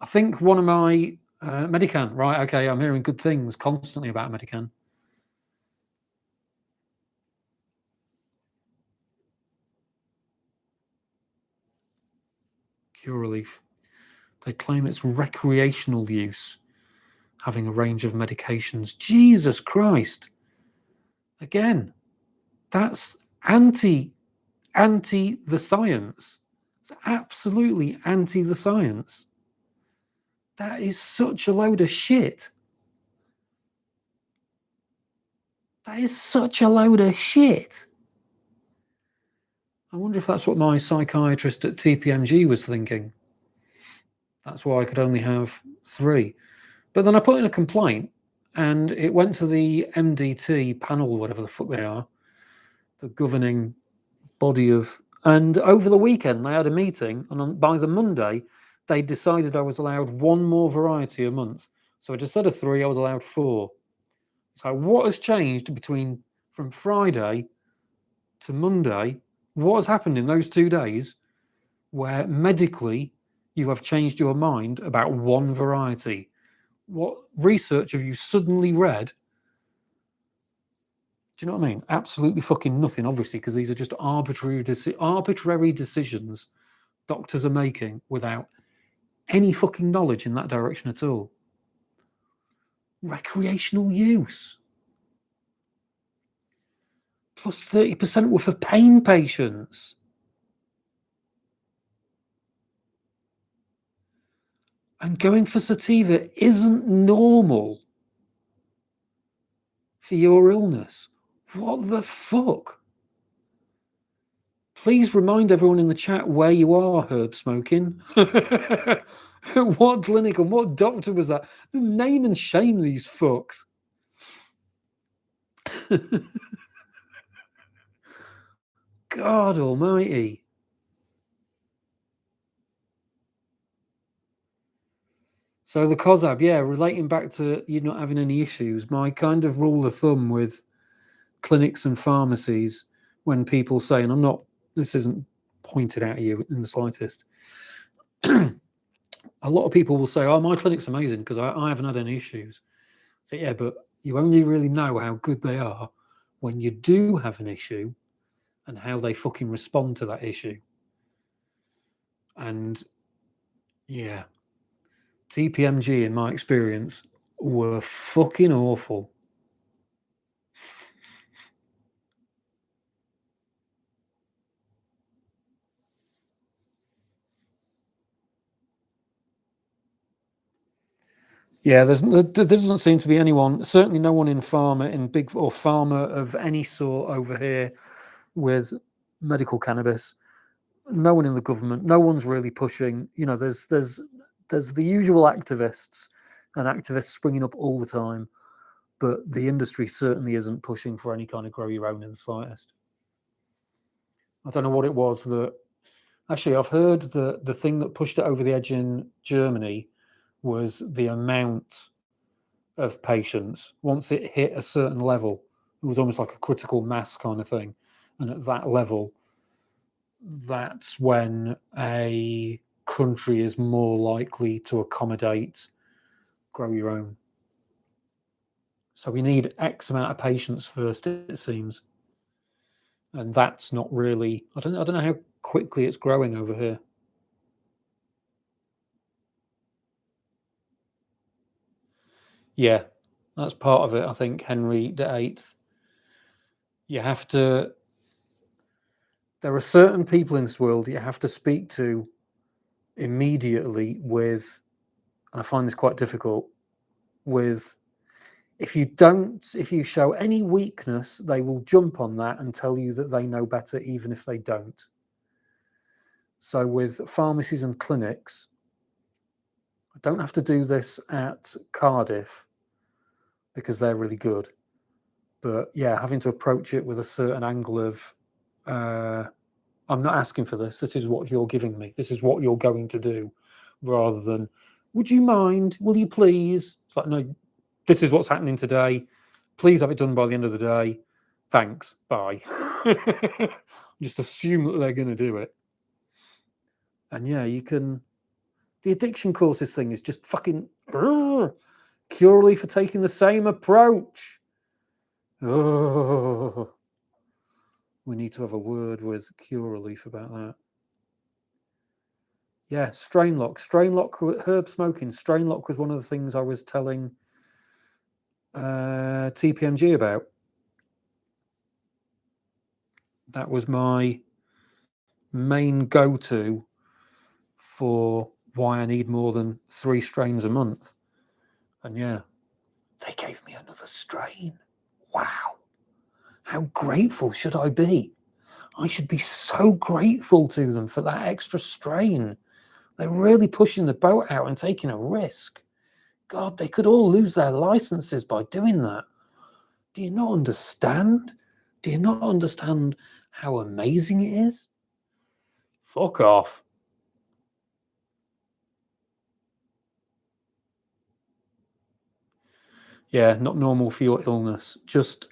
I think one of my Medican, right? Okay, I'm hearing good things constantly about Medican. Cure Relief. They claim it's recreational use, having a range of medications. Jesus Christ! Again, that's anti the science. It's absolutely anti the science. That is such a load of shit. That is such a load of shit. I wonder if that's what my psychiatrist at TPMG was thinking. That's why I could only have 3. But then I put in a complaint and it went to the MDT panel, whatever the fuck they are, the governing body of. And over the weekend, they had a meeting, and by the Monday, they decided I was allowed 1 more variety a month. So instead of 3, I was allowed 4. So what has changed from Friday to Monday? What has happened in those 2 days where medically you have changed your mind about 1 variety? What research have you suddenly read? Do you know what I mean? Absolutely fucking nothing, obviously, because these are just arbitrary decisions doctors are making without any fucking knowledge in that direction at all. Recreational use. Plus 30% worth of pain patients. And going for sativa isn't normal for your illness. What the fuck? Please remind everyone in the chat where you are herb smoking. What clinic and what doctor was that? Name and shame these fucks. God almighty. So the COSAB, yeah, relating back to you not having any issues, my kind of rule of thumb with clinics and pharmacies, when people say, and this isn't pointed out at you in the slightest, a lot of people will say, oh, my clinic's amazing because I haven't had any issues. So yeah, but you only really know how good they are when you do have an issue and how they fucking respond to that issue. And yeah, TPMG, in my experience, were fucking awful. Yeah, there doesn't seem to be anyone, certainly no one in pharma of any sort over here with medical cannabis. No one in the government. No one's really pushing. You know, there's the usual activists and activists springing up all the time, but the industry certainly isn't pushing for any kind of grow your own in the slightest. I don't know what it was that. Actually, I've heard that the thing that pushed it over the edge in Germany was the amount of patients. Once it hit a certain level, it was almost like a critical mass kind of thing. And at that level, that's when a country is more likely to accommodate grow your own. So we need X amount of patients first, it seems. And that's not really, I don't know how quickly it's growing over here. Yeah, that's part of it. I think Henry VIII. You have to. There are certain people in this world you have to speak to immediately with, and I find this quite difficult. With, if you show any weakness, they will jump on that and tell you that they know better, even if they don't. So with pharmacies and clinics, I don't have to do this at Cardiff because they're really good. But yeah, having to approach it with a certain angle of I'm not asking for this. This is what you're giving me. This is what you're going to do, rather than, would you mind? Will you please? It's like, no, this is what's happening today. Please have it done by the end of the day. Thanks. Bye. Just assume that they're going to do it. And yeah, you can. The addiction courses thing is just fucking Curely for taking the same approach. Oh, we need to have a word with Cureleaf about that. Yeah, strain lock, herb smoking. Strain lock was one of the things I was telling TPMG about. That was my main go-to for why I need more than 3 strains a month. And yeah, they gave me another strain. Wow. How grateful should I be? I should be so grateful to them for that extra strain. They're really pushing the boat out and taking a risk. God, they could all lose their licenses by doing that. Do you not understand? Do you not understand how amazing it is? Fuck off. Yeah, not normal for your illness. Just,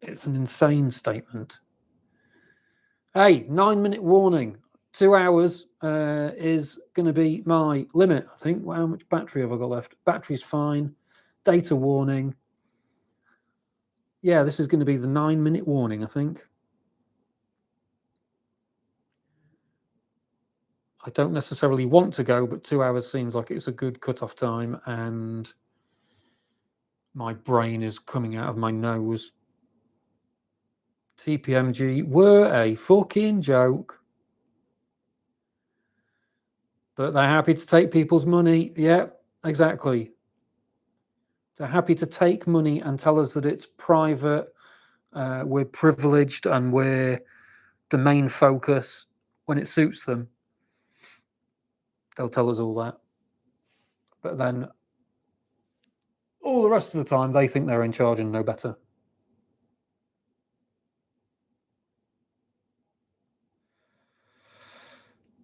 it's an insane statement. Hey, 9-minute warning. 2 hours is going to be my limit, I think. Well, how much battery have I got left? Battery's fine. Data warning. Yeah, this is going to be the 9-minute warning, I think. I don't necessarily want to go, but 2 hours seems like it's a good cut-off time, and my brain is coming out of my nose. TPMG were a fucking joke. But they're happy to take people's money. Yeah, exactly. They're happy to take money and tell us that it's private, we're privileged, and we're the main focus. When it suits them, they'll tell us all that. But then all the rest of the time, they think they're in charge and know better.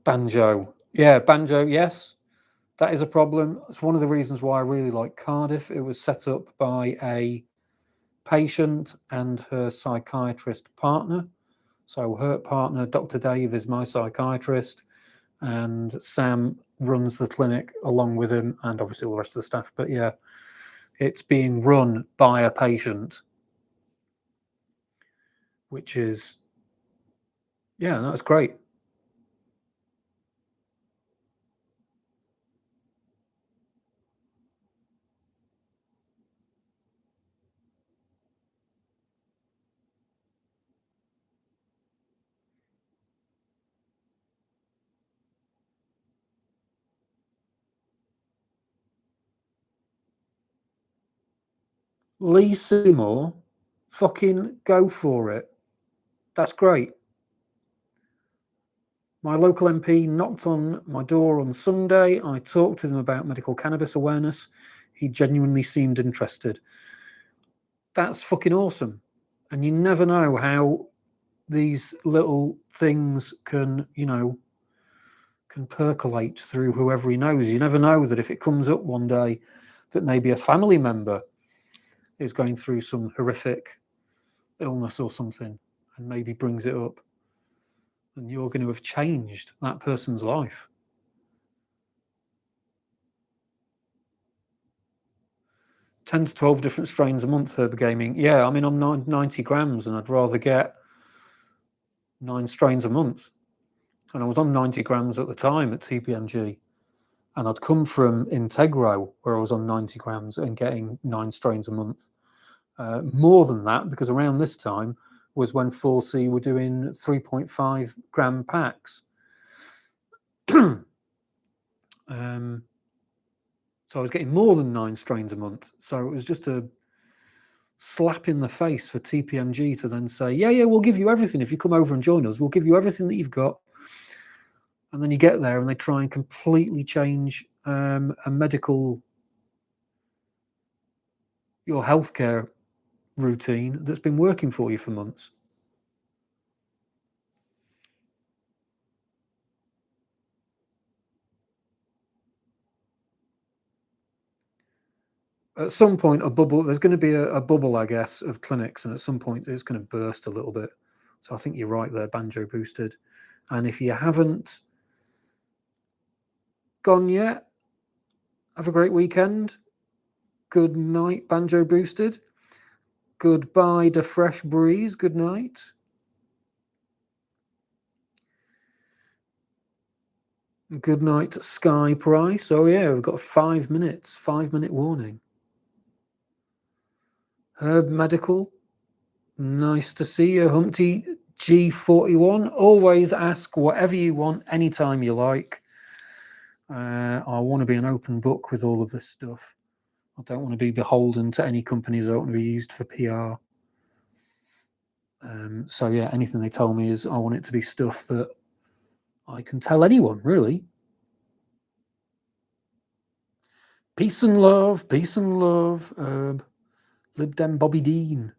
Banjo. Yeah, banjo, yes. That is a problem. It's one of the reasons why I really like Cardiff. It was set up by a patient and her psychiatrist partner. So her partner, Dr. Dave, is my psychiatrist, and Sam runs the clinic along with him, and obviously all the rest of the staff. But yeah, it's being run by a patient, which is, yeah, that's great. Lee Seymour, fucking go for it. That's great. My local MP knocked on my door on Sunday. I talked to them about medical cannabis awareness. He genuinely seemed interested. That's fucking awesome. And you never know how these little things can, can percolate through whoever he knows. You never know that if it comes up one day that maybe a family member is going through some horrific illness or something and maybe brings it up, and you're going to have changed that person's life. Ten to 12 different strains a month, herb gaming. Yeah, I mean, I'm 90 grams, and I'd rather get 9 strains a month. And I was on 90 grams at the time at TPMG, and I'd come from Integro, where I was on 90 grams and getting 9 strains a month. More than that, because around this time was when 4C were doing 3.5 gram packs. So I was getting more than 9 strains a month. So it was just a slap in the face for TPMG to then say, yeah, we'll give you everything. If you come over and join us, we'll give you everything that you've got. And then you get there and they try and completely change your healthcare routine that's been working for you for months. At some point, a bubble. There's going to be a bubble, I guess, of clinics, and at some point, it's going to burst a little bit. So I think you're right there, Banjo Boosted. And if you haven't gone yet, have a great weekend. Good night, Banjo Boosted. Goodbye, the fresh breeze. Good night. Good night, Sky Price. Oh yeah, we've got 5 minutes. 5-minute warning. Herb Medical. Nice to see you, Humpty G41. Always ask whatever you want, anytime you like. I want to be an open book with all of this stuff. I don't want to be beholden to any companies. I don't want to be used for PR. So yeah, anything they tell me is I want it to be stuff that I can tell anyone, really. Peace and love, Herb. Lib Dem Bobby Dean.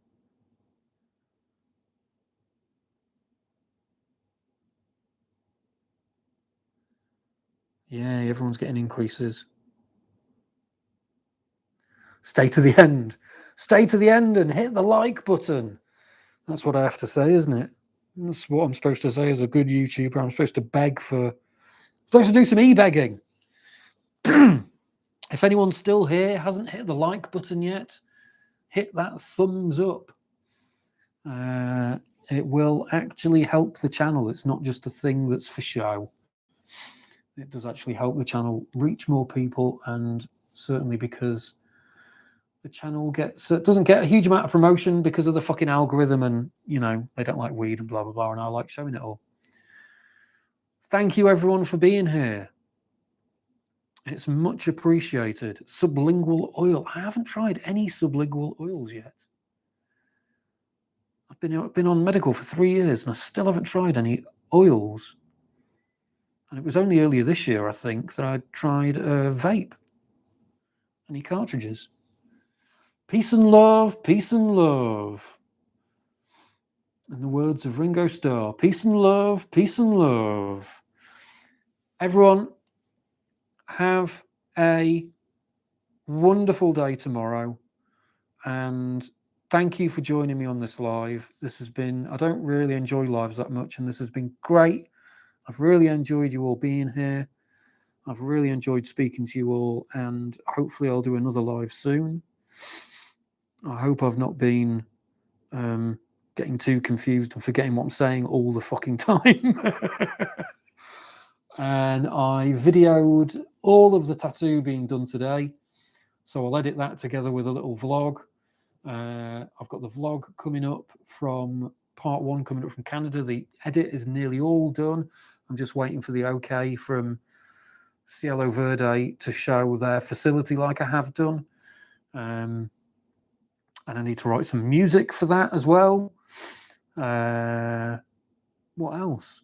Yeah, everyone's getting increases. Stay to the end. Stay to the end and hit the like button. That's what I have to say, isn't it? That's what I'm supposed to say as a good YouTuber. I'm supposed to beg for... I'm supposed to do some e-begging. If anyone's still here, hasn't hit the like button yet, hit that thumbs up. It will actually help the channel. It's not just a thing that's for show. It does actually help the channel reach more people, and certainly because the channel doesn't get a huge amount of promotion because of the fucking algorithm, and they don't like weed and blah blah blah, and I like showing it all. Thank you everyone for being here. It's much appreciated. Sublingual oil. I haven't tried any sublingual oils yet. I've been on medical for 3 years and I still haven't tried any oils. And it was only earlier this year, I think, that I tried vape. Any cartridges. Peace and love, peace and love. In the words of Ringo Starr, peace and love, peace and love. Everyone, have a wonderful day tomorrow. And thank you for joining me on this live. This has been, I don't really enjoy lives that much, and this has been great. I've really enjoyed you all being here. I've really enjoyed speaking to you all, and hopefully I'll do another live soon. I hope I've not been getting too confused and forgetting what I'm saying all the fucking time. And I videoed all of the tattoo being done today, so I'll edit that together with a little vlog. I've got the vlog coming up from part 1 coming up from Canada. The edit is nearly all done. I'm just waiting for the okay from Cielo Verde to show their facility like I have done. And I need to write some music for that as well. What else?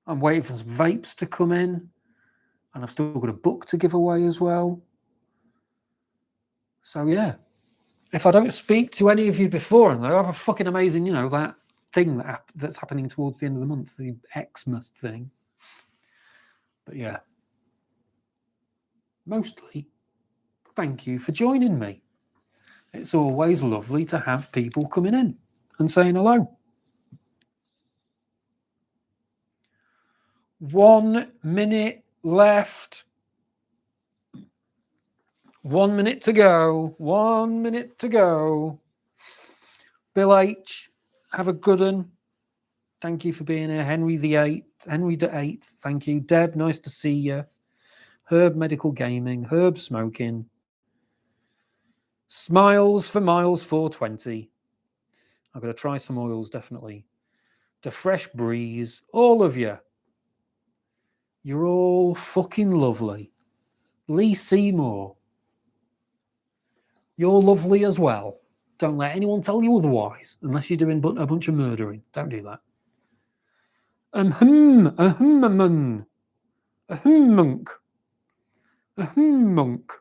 I'm waiting for some vapes to come in, and I've still got a book to give away as well. So yeah, if I don't speak to any of you before, and I have a fucking amazing, that thing that's happening towards the end of the month, the Xmas thing. But yeah, mostly, thank you for joining me. It's always lovely to have people coming in and saying hello. 1 minute left. 1 minute to go. 1 minute to go. Bill H, have a good one. Thank you for being here. Henry the 8th, thank you. Deb, nice to see you. Herb Medical Gaming, Herb Smoking. Smiles for Miles 420. I'm going to try some oils, definitely. The Fresh Breeze, all of you. You're all fucking lovely. Lee Seymour, you're lovely as well. Don't let anyone tell you otherwise, unless you're doing a bunch of murdering. Don't do that. Monk. Monk.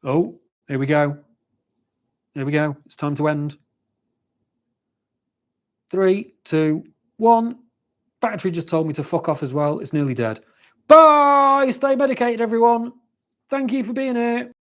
Oh, here we go. Here we go. It's time to end. 3, 2, 1. Battery just told me to fuck off as well. It's nearly dead. Bye! Stay medicated, everyone. Thank you for being here.